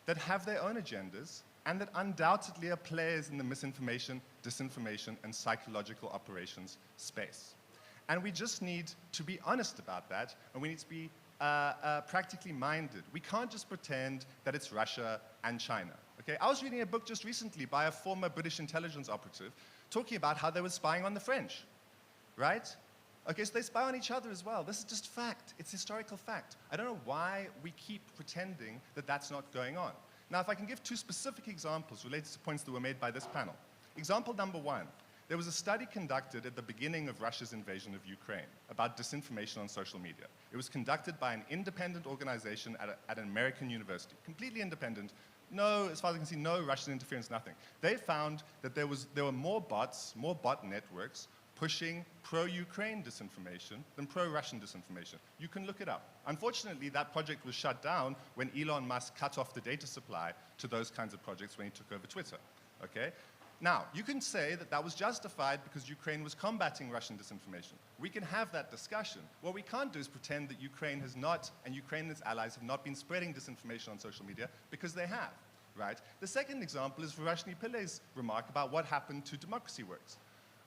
that have their own agendas and that undoubtedly are players in the misinformation, disinformation, and psychological operations space. And we just need to be honest about that, and we need to be practically minded. We can't just pretend that it's Russia and China. Okay, I was reading a book just recently by a former British intelligence operative talking about how they were spying on the French, right? Okay, so they spy on each other as well. This is just fact. It's historical fact. I don't know why we keep pretending that that's not going on. Now, if I can give 2 specific examples related to points that were made by this panel. Example number 1, there was a study conducted at the beginning of Russia's invasion of Ukraine about disinformation on social media. It was conducted by an independent organization at an American university, completely independent. No, as far as I can see, no Russian interference, nothing. They found that there were more bots, more bot networks pushing pro-Ukraine disinformation than pro-Russian disinformation. You can look it up. Unfortunately, that project was shut down when Elon Musk cut off the data supply to those kinds of projects when he took over Twitter, okay? Now, you can say that that was justified because Ukraine was combating Russian disinformation. We can have that discussion. What we can't do is pretend that Ukraine has not, and Ukraine and its allies have not been spreading disinformation on social media, because they have, right? The second example is Varashni Pillai's remark about what happened to Democracy Works.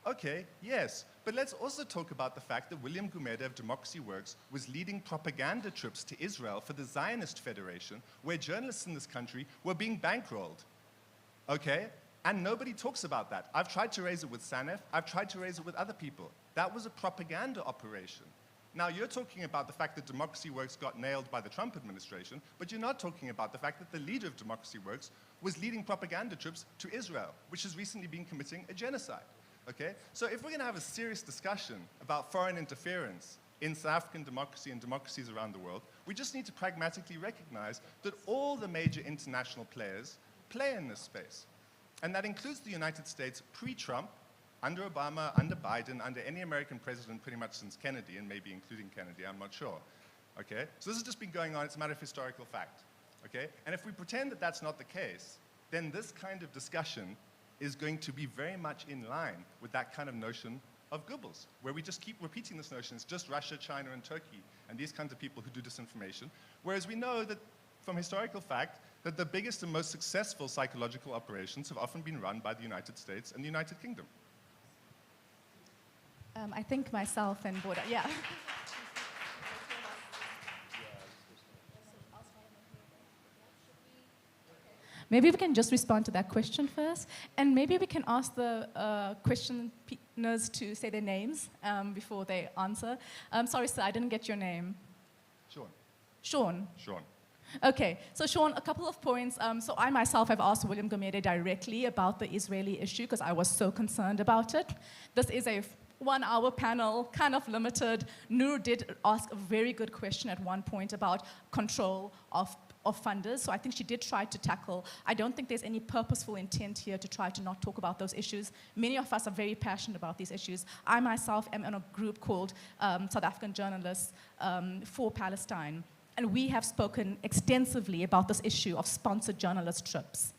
Okay, yes, but let's also talk about the fact that William Gumede of Democracy Works was leading propaganda trips to Israel for the Zionist Federation, where journalists in this country were being bankrolled. Okay? And nobody talks about that. I've tried to raise it with Sanef, I've tried to raise it with other people. That was a propaganda operation. Now, you're talking about the fact that Democracy Works got nailed by the Trump administration, but you're not talking about the fact that the leader of Democracy Works was leading propaganda trips to Israel, which has recently been committing a genocide. Okay? So if we're going to have a serious discussion about foreign interference in South African democracy and democracies around the world, we just need to pragmatically recognize that all the major international players play in this space. And that includes the United States pre-Trump, under Obama, under Biden, under any American president pretty much since Kennedy, and maybe including Kennedy, I'm not sure. Okay? So this has just been going on, it's a matter of historical fact. Okay? And if we pretend that that's not the case, then this kind of discussion is going to be very much in line with that kind of notion of Goebbels, where we just keep repeating this notion. It's just Russia, China, and Turkey, and these kinds of people who do disinformation. Whereas we know that, from historical fact, that the biggest and most successful psychological operations have often been run by the United States and the United Kingdom. I think myself and Boda, yeah. Maybe we can just respond to that question first, and maybe we can ask the questioners to say their names before they answer. Sorry, sir, I didn't get your name. Sean. Sean? Sean. Okay, so Sean, a couple of points. So I myself have asked William Gumede directly about the Israeli issue because I was so concerned about it. This is a 1-hour panel, kind of limited. Noor did ask a very good question at one point about control of funders, so I think she did try to tackle. I don't think there's any purposeful intent here to try to not talk about those issues. Many of us are very passionate about these issues. I myself am in a group called South African Journalists for Palestine, and we have spoken extensively about this issue of sponsored journalist trips.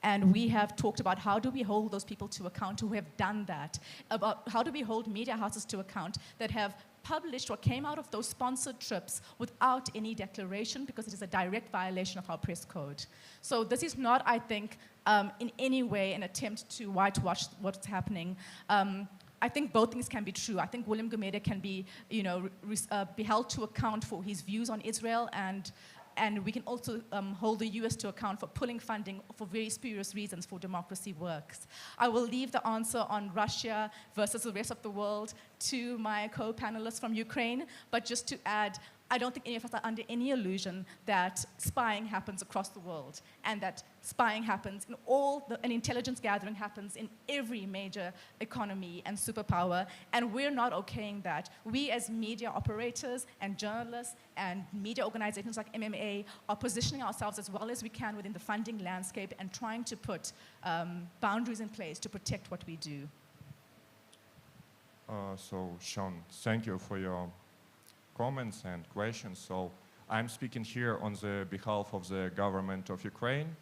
And we have talked about how do we hold those people to account who have done that, about how do we hold media houses to account that have published or came out of those sponsored trips without any declaration, because it is a direct violation of our press code. So this is not, I think, in any way an attempt to whitewash what's happening. I think both things can be true. I think William Gumede can be, be held to account for his views on Israel, and we can also hold the US to account for pulling funding for very spurious reasons for Democracy Works. I will leave the answer on Russia versus the rest of the world to my co-panelists from Ukraine, but just to add, I don't think any of us are under any illusion that spying happens across the world, and that spying happens in and intelligence gathering happens in every major economy and superpower, and we're not okaying that. We as media operators and journalists and media organizations like MMA are positioning ourselves as well as we can within the funding landscape and trying to put boundaries in place to protect what we do. So, Sean, thank you for your comments and questions. So I'm speaking here on the behalf of the government of Ukraine,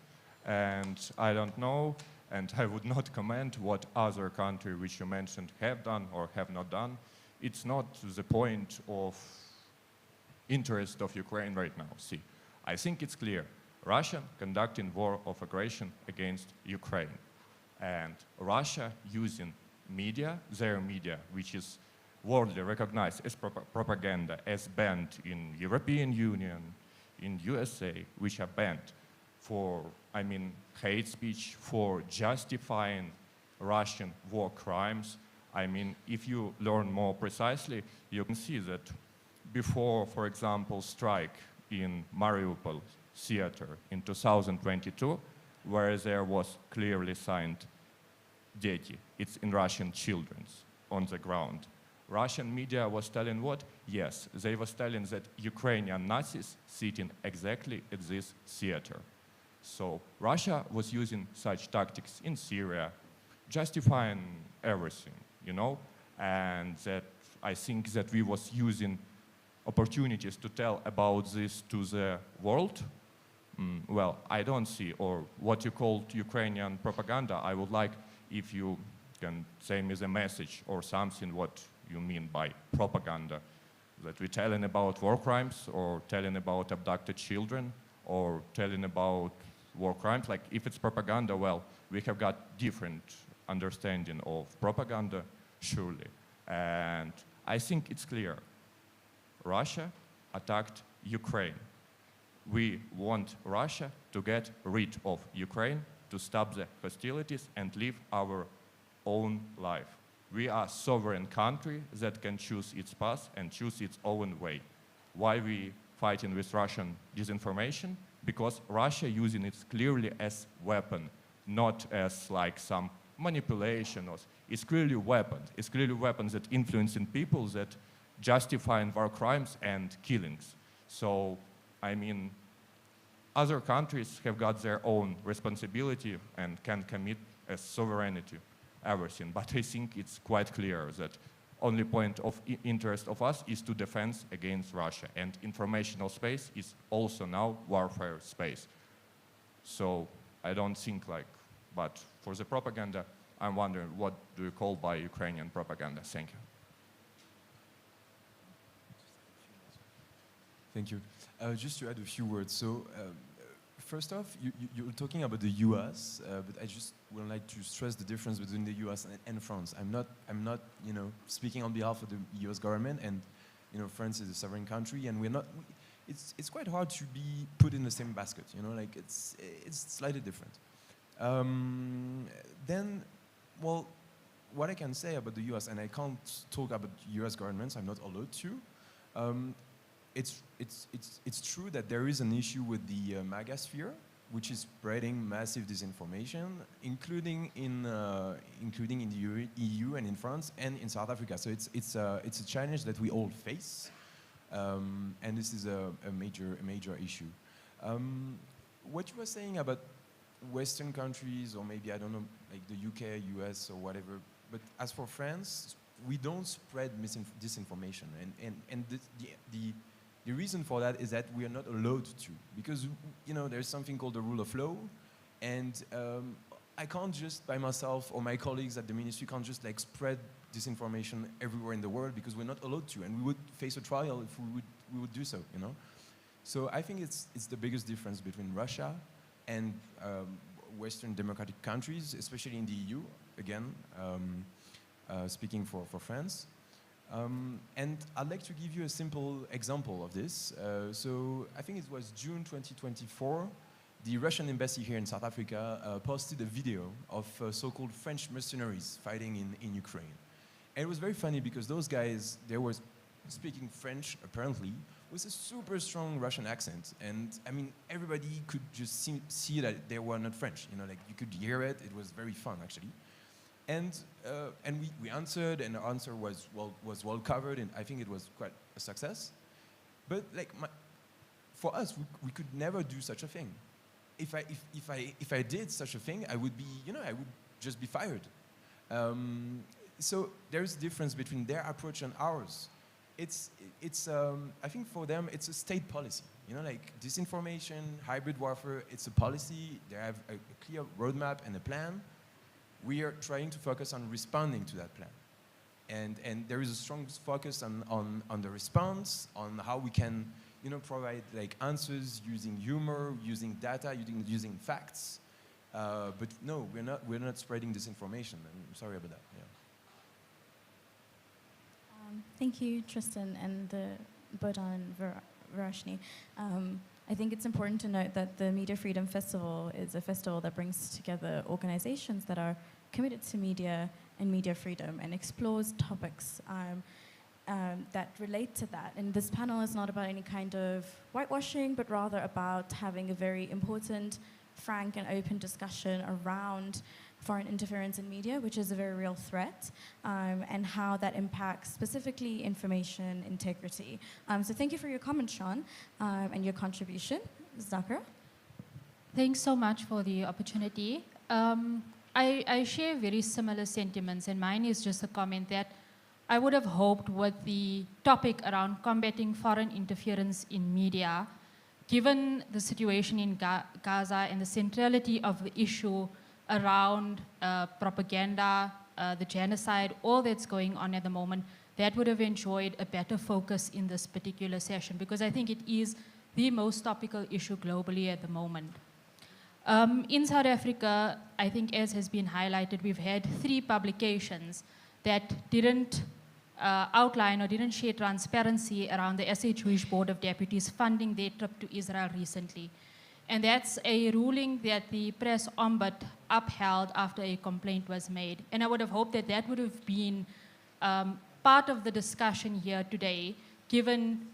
and I don't know, and I would not comment what other country which you mentioned have done or have not done. It's not the point of interest of Ukraine right now. See, I think it's clear. Russia conducting war of aggression against Ukraine, and Russia using media, their media, which is worldly recognized as propaganda, as banned in European Union, in USA, which are banned for, hate speech, for justifying Russian war crimes. If you learn more precisely, you can see that before, for example, strike in Mariupol theater in 2022, where there was clearly signed Deti, it's in Russian children's, on the ground. Russian media was telling what? Yes, they were telling that Ukrainian Nazis sitting exactly at this theater. So Russia was using such tactics in Syria, justifying everything, and that I think that we was using opportunities to tell about this to the world. Well, I don't see, or what you called Ukrainian propaganda, I would like if you can say me the message or something what you mean by propaganda, that we're telling about war crimes or telling about abducted children or telling about war crimes. Like if it's propaganda, well, we have got different understanding of propaganda. surely. And I think it's clear. Russia attacked Ukraine. We want Russia to get rid of Ukraine, to stop the hostilities and live our own life. We are a sovereign country that can choose its path and choose its own way. Why we fighting with Russian disinformation? Because Russia using it clearly as weapon, not as like some manipulation. It's clearly weapon. It's clearly weapons that influencing people, that justifying war crimes and killings. So, I mean, other countries have got their own responsibility and can commit as sovereignty everything. But I think it's quite clear that only point of interest of us is to defend against Russia. And informational space is also now warfare space. So I don't think like, but for the propaganda, I'm wondering what do you call by Ukrainian propaganda? Thank you. Thank you. Just to add a few words. So, first off, you're talking about the U.S., but I just would like to stress the difference between the U.S. and France. I'm not, speaking on behalf of the U.S. government, and France is a sovereign country, and we're not. It's quite hard to be put in the same basket. Like it's slightly different. Then, well, what I can say about the U.S. and I can't talk about U.S. governments. I'm not allowed to. It's true that there is an issue with the MAGA sphere, which is spreading massive disinformation, including in the EU and in France and in South Africa. So it's a challenge that we all face, and this is a major issue. What you were saying about Western countries, or maybe I don't know, like the UK, US, or whatever. But as for France, we don't spread disinformation, and the reason for that is that we are not allowed to, because there's something called the rule of law, and I can't just by myself or my colleagues at the ministry can't just like spread disinformation everywhere in the world, because we're not allowed to, and we would face a trial if we would do so. So I think it's the biggest difference between Russia and Western democratic countries, especially in the EU. Again, speaking for France. And I'd like to give you a simple example of this. So I think it was June 2024, the Russian embassy here in South Africa posted a video of so-called French mercenaries fighting in Ukraine. And it was very funny because those guys, they were speaking French, apparently, with a super strong Russian accent. And I mean, everybody could just see that they were not French. Like you could hear it. It was very fun, actually. And we answered, and the answer was well covered, and I think it was quite a success. But like for us, we could never do such a thing. If I did such a thing, I would be, I would just be fired. So there's a difference between their approach and ours. I think for them it's a state policy. Like disinformation, hybrid warfare, it's a policy. They have a clear roadmap and a plan. We are trying to focus on responding to that plan. And there is a strong focus on the response, on how we can provide like answers using humor, using data, using facts. But no, we're not spreading disinformation. I'm sorry about that. Yeah. Thank you, Tristan and Bodan and Varashni. I think it's important to note that the Media Freedom Festival is a festival that brings together organizations that are committed to media and media freedom and explores topics that relate to that. And this panel is not about any kind of whitewashing, but rather about having a very important, frank and open discussion around foreign interference in media, which is a very real threat, and how that impacts specifically information integrity. So thank you for your comment, Sean, and your contribution. Zakir? Thanks so much for the opportunity. I share very similar sentiments, and mine is just a comment that I would have hoped with the topic around combating foreign interference in media, given the situation in Gaza and the centrality of the issue around propaganda, the genocide, all that's going on at the moment, that would have enjoyed a better focus in this particular session, because I think it is the most topical issue globally at the moment. In South Africa, I think as has been highlighted, we've had 3 publications that didn't outline or didn't share transparency around the SA Jewish Board of Deputies funding their trip to Israel recently. And that's a ruling that the press ombud upheld after a complaint was made. And I would have hoped that that would have been part of the discussion here today, given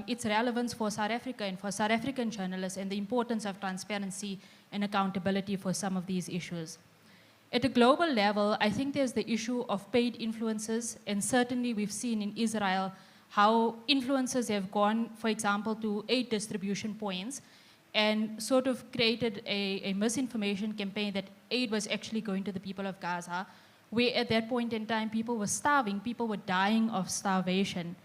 its relevance for South Africa and for South African journalists and the importance of transparency and accountability for some of these issues. At a global level, I think there's the issue of paid influencers, and certainly we've seen in Israel how influencers have gone, for example, to aid distribution points and sort of created a misinformation campaign that aid was actually going to the people of Gaza, where at that point in time people were starving, people were dying of starvation.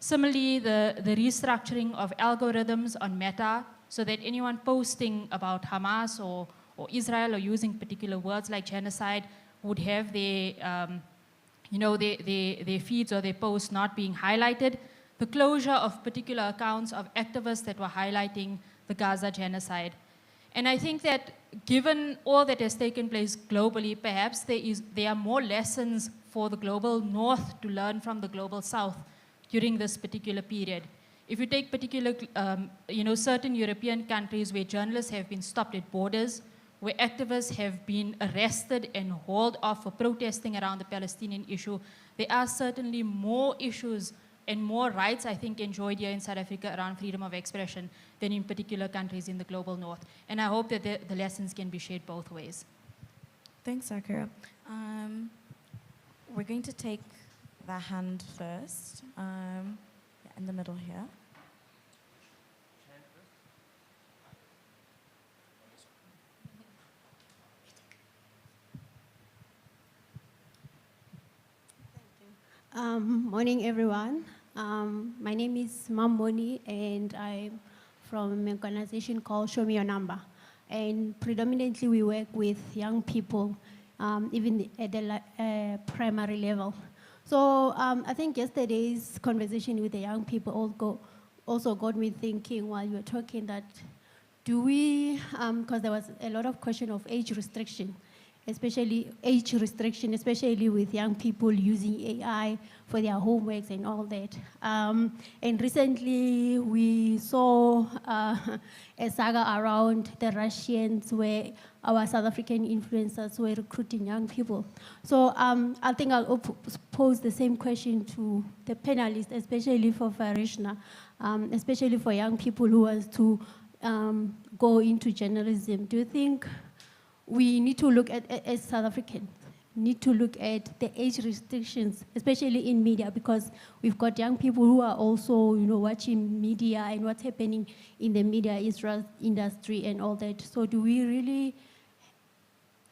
Similarly, the restructuring of algorithms on Meta so that anyone posting about Hamas or Israel or using particular words like genocide would have their, their feeds or their posts not being highlighted. The closure of particular accounts of activists that were highlighting the Gaza genocide. And I think that given all that has taken place globally, perhaps there are more lessons for the global north to learn from the global south during this particular period. If you take particular, certain European countries where journalists have been stopped at borders, where activists have been arrested and hauled off for protesting around the Palestinian issue, there are certainly more issues and more rights, I think, enjoyed here in South Africa around freedom of expression than in particular countries in the global north. And I hope that the lessons can be shared both ways. Thanks, Akira. We're going to take the hand first, in the middle here. Morning, everyone. My name is Mamoni, and I'm from an organization called Show Me Your Number. And predominantly, we work with young people, even at the primary level. So I think yesterday's conversation with the young people also got me thinking while you were talking that do we, because there was a lot of question of age restriction, especially with young people using AI for their homeworks and all that. And recently we saw a saga around the Russians where our South African influencers were recruiting young people. So I think I'll pose the same question to the panelists, especially for Farishna, especially for young people who want to go into journalism. Do you think we need to look at, as South Africans, need to look at the age restrictions, especially in media, because we've got young people who are also, watching media and what's happening in the media industry and all that. So do we really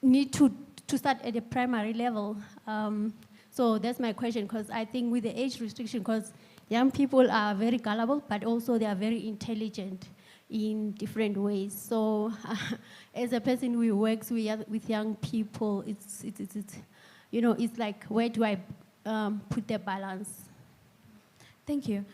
need to start at the primary level? So that's my question, because I think with the age restriction, because young people are very gullible, but also they are very intelligent in different ways. So as a person who works with young people, it's like, where do I put the balance? Thank you.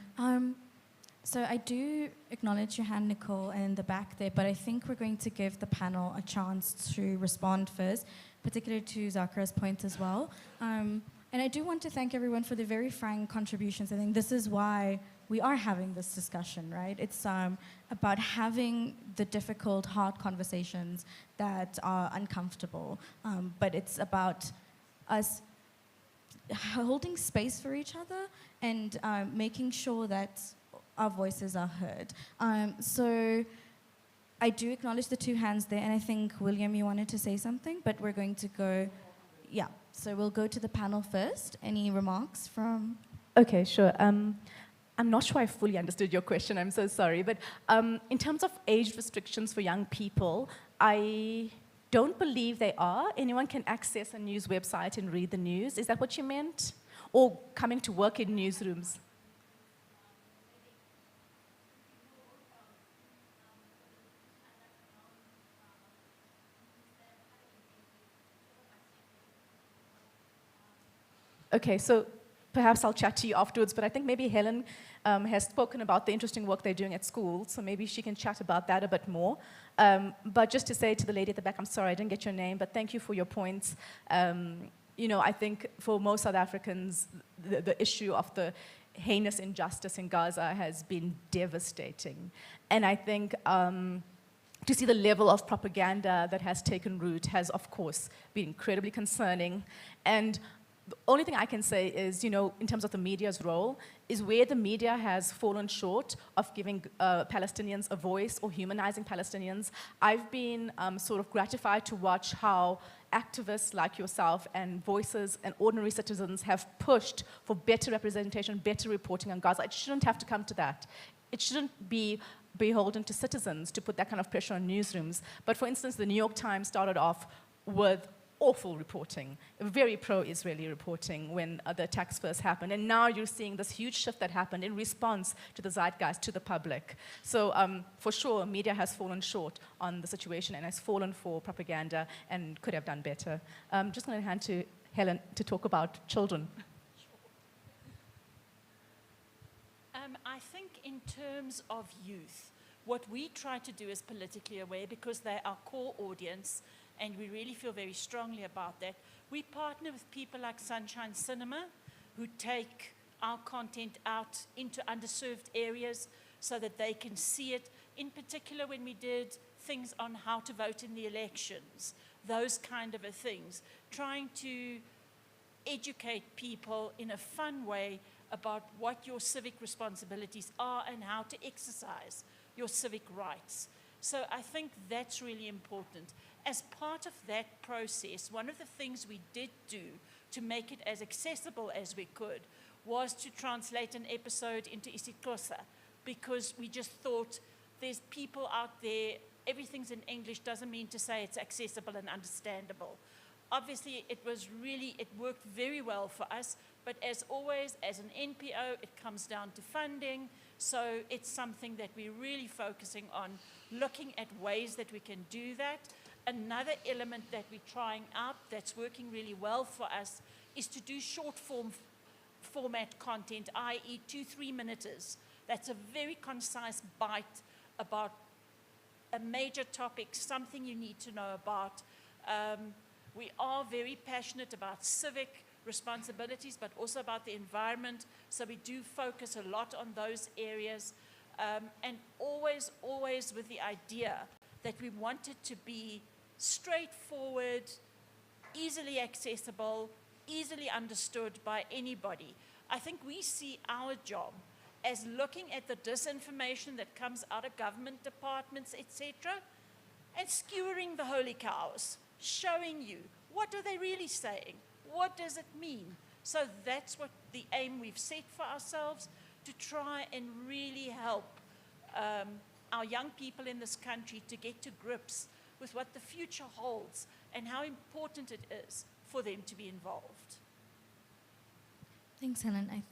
So I do acknowledge your hand, Nicole, in the back there, but I think we're going to give the panel a chance to respond first, particularly to Zakira's point as well. And I do want to thank everyone for the very frank contributions. I think this is why we are having this discussion, right? It's about having the difficult, hard conversations that are uncomfortable, but it's about us holding space for each other and making sure that our voices are heard. So I do acknowledge the two hands there, and I think, William, you wanted to say something, but we're going to go, yeah. So we'll go to the panel first. Any remarks from? Okay, sure. I'm not sure I fully understood your question, I'm so sorry, but in terms of age restrictions for young people, I don't believe they are. Anyone can access a news website and read the news. Is that what you meant? Or coming to work in newsrooms? Okay, so perhaps I'll chat to you afterwards, but I think maybe Helen has spoken about the interesting work they're doing at school, so maybe she can chat about that a bit more. But just to say to the lady at the back, I'm sorry, I didn't get your name, but thank you for your points. you know, I think for most South Africans, the issue of the heinous injustice in Gaza has been devastating. And I think to see the level of propaganda that has taken root has, of course, been incredibly concerning. And the only thing I can say is, you know, in terms of the media's role, is where the media has fallen short of giving Palestinians a voice or humanizing Palestinians. I've been sort of gratified to watch how activists like yourself and voices and ordinary citizens have pushed for better representation, better reporting on Gaza. It shouldn't have to come to that. It shouldn't be beholden to citizens to put that kind of pressure on newsrooms. But for instance, the New York Times started off with awful reporting, very pro-Israeli reporting when the attacks first happened. And now you're seeing this huge shift that happened in response to the zeitgeist, to the public. So for sure, media has fallen short on the situation and has fallen for propaganda and could have done better. Just going to hand to Helen to talk about children. I think in terms of youth, what we try to do is politically aware because they're our core audience, and we really feel very strongly about that. We partner with people like Sunshine Cinema, who take our content out into underserved areas so that they can see it. In particular, when we did things on how to vote in the elections, those kind of things, trying to educate people in a fun way about what your civic responsibilities are and how to exercise your civic rights. So I think that's really important. As part of that process, one of the things we did do to make it as accessible as we could was to translate an episode into isiXhosa, because we just thought there's people out there, everything's in English doesn't mean to say it's accessible and understandable. Obviously, it worked very well for us, but as always, as an NPO, it comes down to funding. So it's something that we're really focusing on, looking at ways that we can do that. Another element that we're trying out that's working really well for us is to do short format content, i.e. 2-3 minutes. That's a very concise bite about a major topic, something you need to know about. We are very passionate about civic responsibilities, but also about the environment. So we do focus a lot on those areas. And always with the idea that we want it to be straightforward, easily accessible, easily understood by anybody. I think we see our job as looking at the disinformation that comes out of government departments, etc., and skewering the holy cows, showing you what are they really saying, what does it mean. So that's what the aim we've set for ourselves, to try and really help our young people in this country to get to grips with what the future holds and how important it is for them to be involved. Thanks, Helen.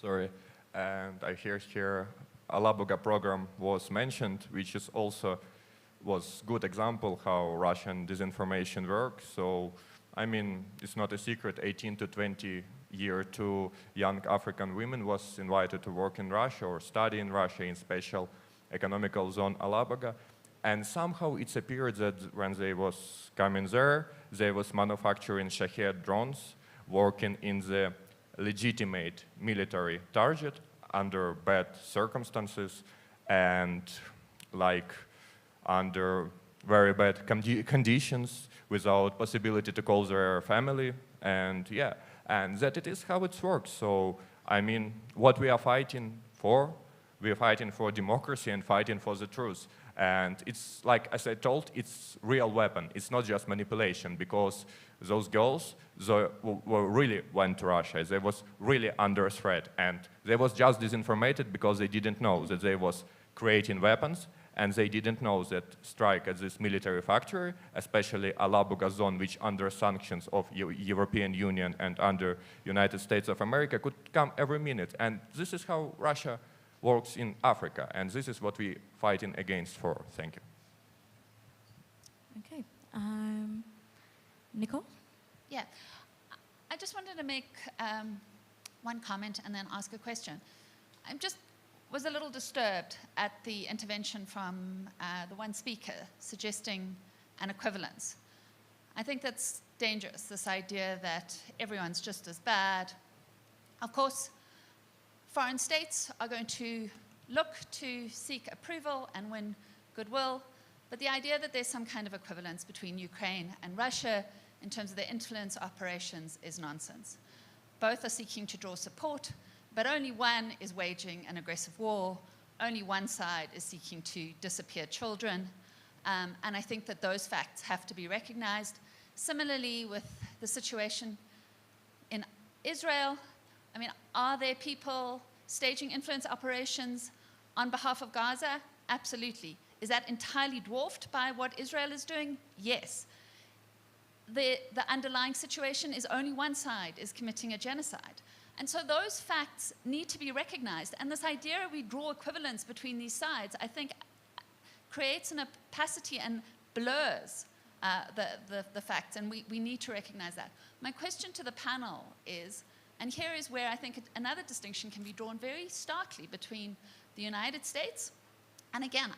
Sorry, and I hear here Alabuga program was mentioned, which is also was good example how Russian disinformation works. So, I mean, it's not a secret, 18 to 20 year two young African women was invited to work in Russia or study in Russia in special economical zone Alabuga. And somehow it's appeared that when they was coming there, they was manufacturing Shahed drones, working in the legitimate military target under bad circumstances and like under very bad conditions without possibility to call their family. And yeah, and that it is how it works. So, I mean, what we are fighting for democracy and fighting for the truth. And it's like, as I told, it's real weapon. It's not just manipulation, because those girls were really went to Russia. They was really under threat. And they was just disinformated because they didn't know that they was creating weapons, and they didn't know that strike at this military factory, especially Alabuga zone, which under sanctions of European Union and under United States of America, could come every minute. And this is how Russia works in Africa, and this is what we're fighting against for. Thank you. Okay. Nicole? Yeah. I just wanted to make one comment and then ask a question. I just was a little disturbed at the intervention from the one speaker suggesting an equivalence. I think that's dangerous, this idea that everyone's just as bad. Of course, foreign states are going to look to seek approval and win goodwill, but the idea that there's some kind of equivalence between Ukraine and Russia in terms of their influence operations is nonsense. Both are seeking to draw support, but only one is waging an aggressive war. Only one side is seeking to disappear children. And I think that those facts have to be recognized. Similarly, with the situation in Israel, I mean, are there people staging influence operations on behalf of Gaza? Absolutely. Is that entirely dwarfed by what Israel is doing? Yes. The underlying situation is only one side is committing a genocide. And so those facts need to be recognized. And this idea we draw equivalence between these sides, I think, creates an opacity and blurs the facts. And we need to recognize that. My question to the panel is, and here is where I think another distinction can be drawn very starkly between the United States, and again,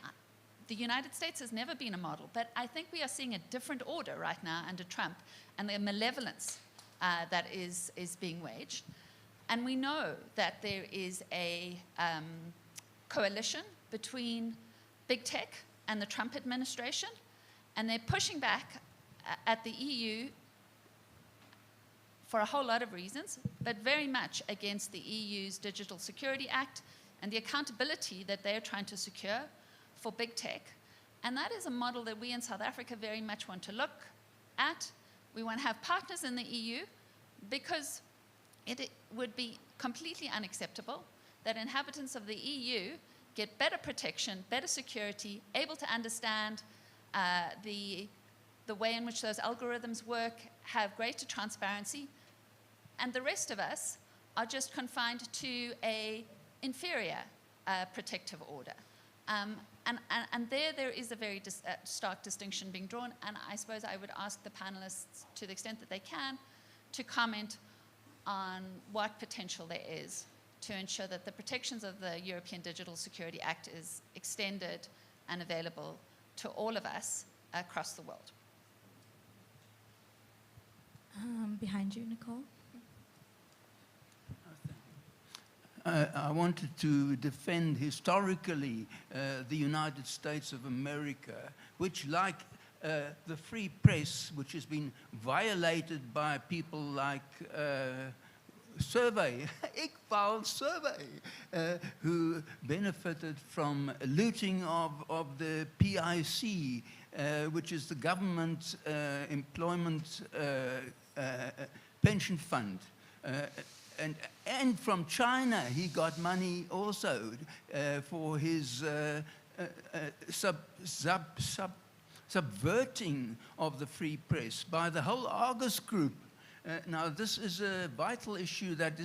the United States has never been a model, but I think we are seeing a different order right now under Trump and the malevolence that is being waged. And we know that there is a coalition between big tech and the Trump administration, and they're pushing back at the EU for a whole lot of reasons, but very much against the EU's Digital Security Act and the accountability that they're trying to secure for big tech. And that is a model that we in South Africa very much want to look at. We want to have partners in the EU because it would be completely unacceptable that inhabitants of the EU get better protection, better security, able to understand the way in which those algorithms work, have greater transparency, and the rest of us are just confined to an inferior protective order. And there is a very stark distinction being drawn, and I suppose I would ask the panelists, to the extent that they can, to comment on what potential there is to ensure that the protections of the European Digital Security Act is extended and available to all of us across the world. Behind you, Nicole. I wanted to defend historically the United States of America, which, like the free press, which has been violated by people like Iqbal Survey, who benefited from looting of the PIC, which is the government employment pension fund. And from China, he got money also for his subverting of the free press by the whole Argus group. Now, this is a vital issue that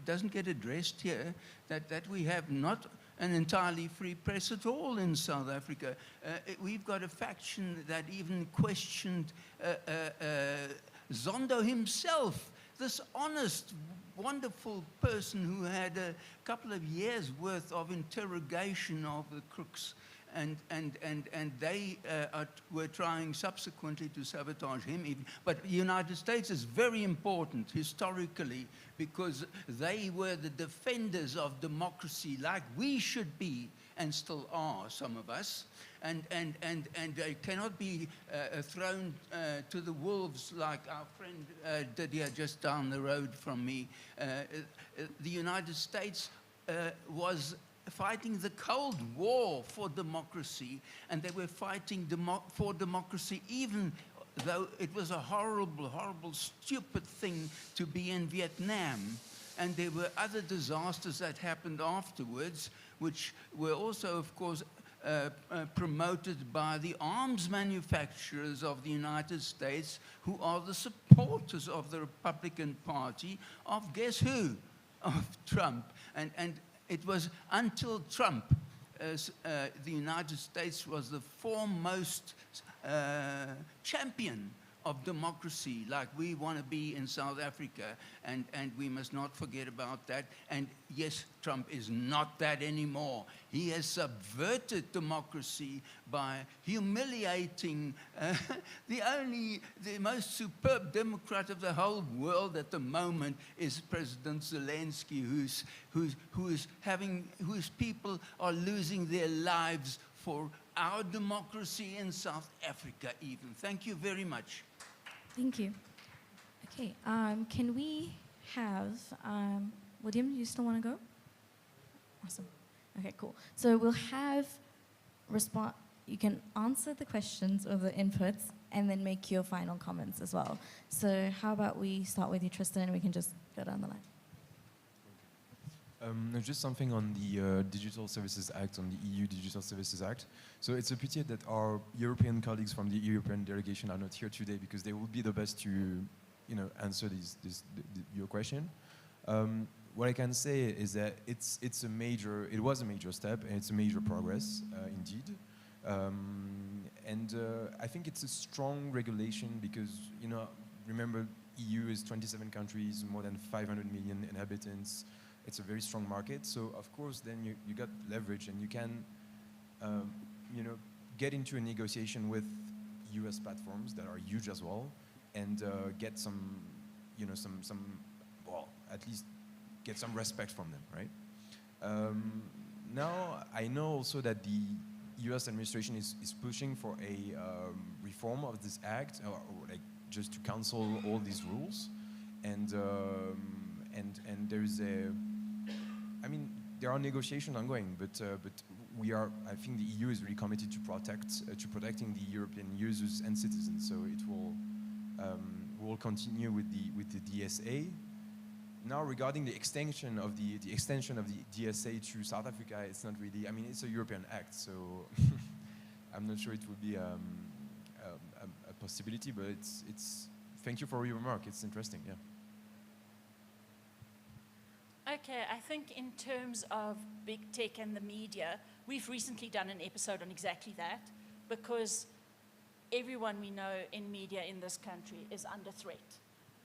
doesn't get addressed here, that we have not an entirely free press at all in South Africa. We've got a faction that even questioned Zondo himself, this honest, wonderful person who had a couple of years' worth of interrogation of the crooks, and they were trying subsequently to sabotage him even. But the United States is very important historically because they were the defenders of democracy like we should be and still are, some of us. And they cannot be thrown to the wolves like our friend did here just down the road from me. The United States was fighting the Cold War for democracy, and they were fighting for democracy even though it was a horrible, horrible, stupid thing to be in Vietnam. And there were other disasters that happened afterwards, which were also, of course, promoted by the arms manufacturers of the United States, who are the supporters of the Republican Party of guess who? Of Trump. And it was until Trump, the United States was the foremost champion of democracy like we want to be in South Africa, and we must not forget about that. And yes, Trump is not that anymore. He has subverted democracy by humiliating the most superb Democrat of the whole world at the moment is President Zelensky, whose people are losing their lives for our democracy in South Africa even. Thank you very much. Thank you. Okay, can we have, William, you still want to go? Awesome. Okay, cool. So we'll have you can answer the questions or the inputs and then make your final comments as well. So how about we start with you, Tristan, and we can just go down the line. No, just something on the Digital Services Act, on the EU Digital Services Act. So it's a pity that our European colleagues from the European delegation are not here today, because they would be the best to, answer your question. What I can say is that it was a major step, and it's a major progress, indeed. I think it's a strong regulation because, remember, EU is 27 countries, more than 500 million inhabitants. It's a very strong market. So, of course, then you got leverage, and you can, get into a negotiation with US platforms that are huge as well, and get some, at least get some respect from them, right? Now, I know also that the US administration is pushing for a reform of this act, or like just to cancel all these rules, and there is there are negotiations ongoing, but I think the EU is really committed to protecting the European users and citizens. So it will continue with the DSA. Now, regarding the extension of the DSA to South Africa, it's not really. It's a European act, so I'm not sure it would be a possibility. But it's. Thank you for your remark. It's interesting. Yeah. Okay, I think in terms of big tech and the media, we've recently done an episode on exactly that, because everyone we know in media in this country is under threat.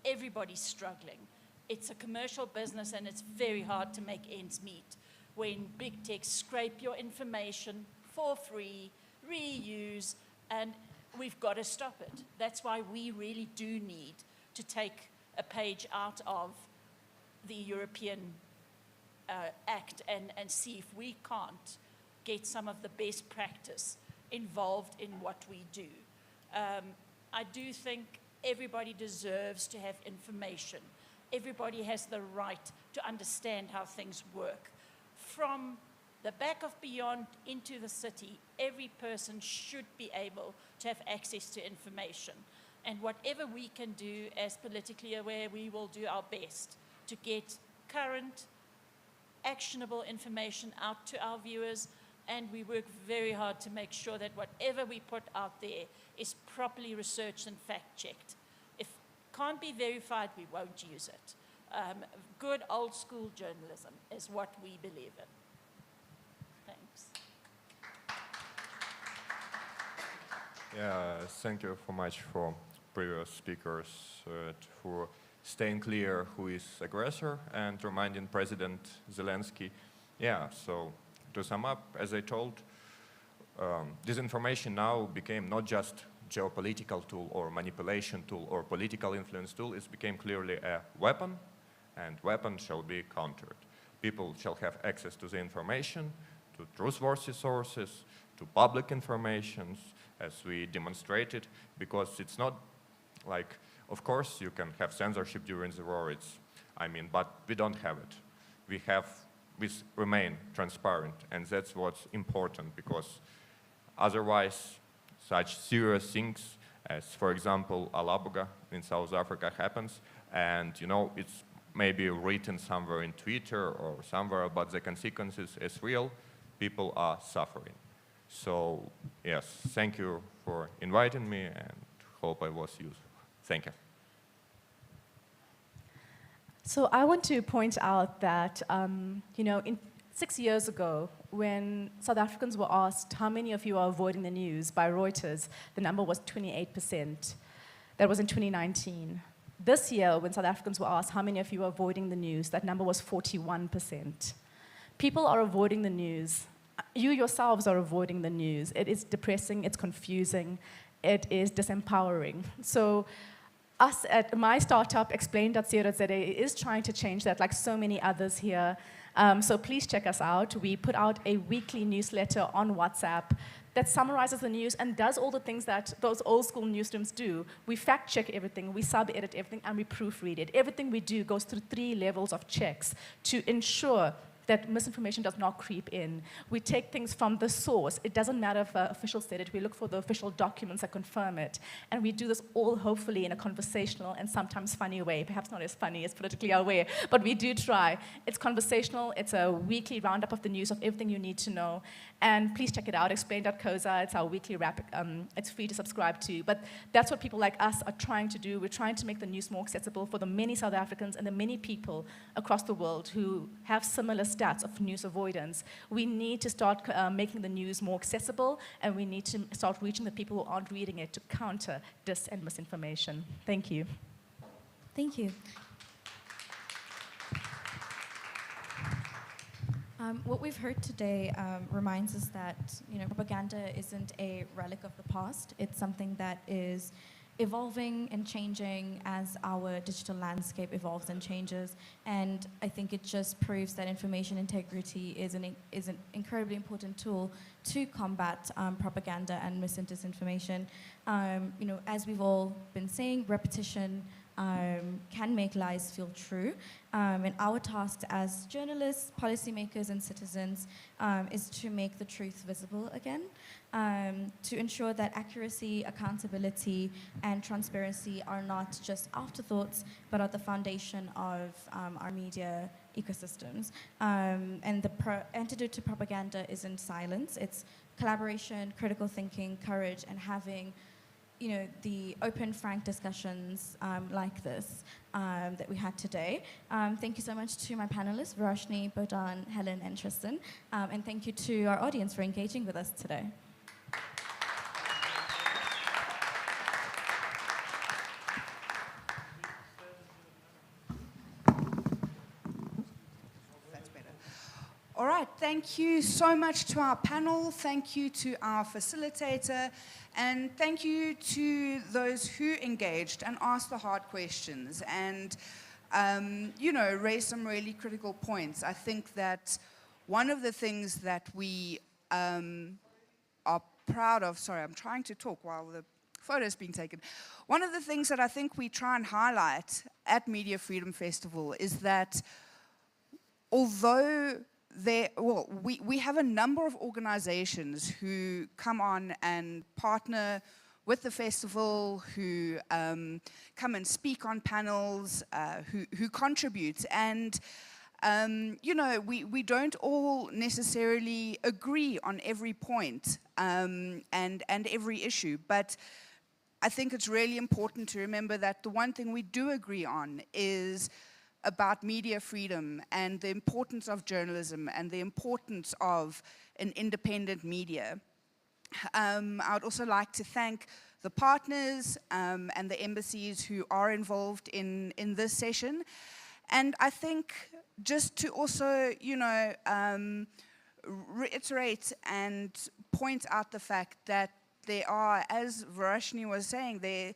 Everybody's struggling. It's a commercial business, and it's very hard to make ends meet when big tech scrape your information for free, reuse, and we've got to stop it. That's why we really do need to take a page out of the European Act and see if we can't get some of the best practice involved in what we do. I do think everybody deserves to have information. Everybody has the right to understand how things work. From the back of beyond into the city, every person should be able to have access to information. And whatever we can do as politically aware, we will do our best to get current, actionable information out to our viewers, and we work very hard to make sure that whatever we put out there is properly researched and fact-checked. If it can't be verified, we won't use it. Good old-school journalism is what we believe in. Thanks. Yeah, thank you so much for previous speakers for staying clear who is aggressor and reminding President Zelensky. Yeah, so to sum up, as I told, disinformation now became not just geopolitical tool or manipulation tool or political influence tool, it became clearly a weapon, and weapon shall be countered. People shall have access to the information, to trustworthy sources, to public information, as we demonstrated, because it's not like, of course, you can have censorship during the war, but we don't have it. We remain transparent, and that's what's important, because otherwise, such serious things as, for example, Alabuga in South Africa happens, and it's maybe written somewhere in Twitter or somewhere, but the consequences is real. People are suffering. So, yes, thank you for inviting me, and hope I was useful. Thank you. So I want to point out that, 6 years ago, when South Africans were asked how many of you are avoiding the news by Reuters, the number was 28%. That was in 2019. This year, when South Africans were asked how many of you are avoiding the news, that number was 41%. People are avoiding the news. You yourselves are avoiding the news. It is depressing, it's confusing, it is disempowering. So us at my startup, Explain.co.za, is trying to change that, like so many others here. So please check us out. We put out a weekly newsletter on WhatsApp that summarizes the news and does all the things that those old school newsrooms do. We fact check everything, we sub-edit everything, and we proofread it. Everything we do goes through 3 levels of checks to ensure that misinformation does not creep in. We take things from the source. It doesn't matter if officials said it. We look for the official documents that confirm it. And we do this all hopefully in a conversational and sometimes funny way. Perhaps not as funny as politically aware, but we do try. It's conversational. It's a weekly roundup of the news of everything you need to know. And please check it out, explain.co.za. It's our weekly wrap. It's free to subscribe to. But that's what people like us are trying to do. We're trying to make the news more accessible for the many South Africans and the many people across the world who have similar stats of news avoidance. We need to start making the news more accessible, and we need to start reaching the people who aren't reading it to counter dis and misinformation. Thank you. Thank you. What we've heard today reminds us that propaganda isn't a relic of the past. It's something that is evolving and changing as our digital landscape evolves and changes. And I think it just proves that information integrity is an incredibly important tool to combat propaganda and mis and disinformation. As we've all been saying, repetition can make lies feel true. And our task as journalists, policymakers, and citizens is to make the truth visible again, to ensure that accuracy, accountability, and transparency are not just afterthoughts, but are the foundation of our media ecosystems. And the antidote to propaganda isn't silence, it's collaboration, critical thinking, courage, and having the open, frank discussions like this that we had today. Thank you so much to my panelists, Roshni, Bodan, Helen, and Tristan. And thank you to our audience for engaging with us today. All right, thank you so much to our panel, thank you to our facilitator, and thank you to those who engaged and asked the hard questions and, raised some really critical points. I think that one of the things that we are proud of, sorry, I'm trying to talk while the photo is being taken. One of the things that I think we try and highlight at Media Freedom Festival is that although we have a number of organizations who come on and partner with the festival, who come and speak on panels, who contribute. And, we don't all necessarily agree on every point and every issue. But I think it's really important to remember that the one thing we do agree on is about media freedom and the importance of journalism and the importance of an independent media. I would also like to thank the partners and the embassies who are involved in this session. And I think just to also, reiterate and point out the fact that there are, as Varashni was saying, there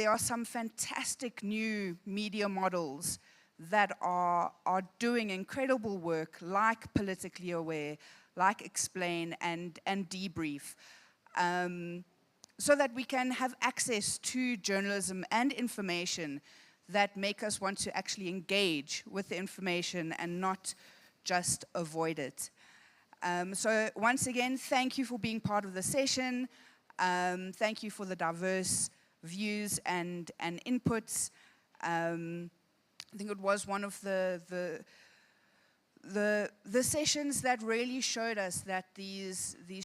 are some fantastic new media models that are doing incredible work, like Politically Aware, like Explain and Debrief, so that we can have access to journalism and information that make us want to actually engage with the information and not just avoid it. So once again, thank you for being part of the session. Thank you for the diverse views and inputs. I think it was one of the sessions that really showed us that these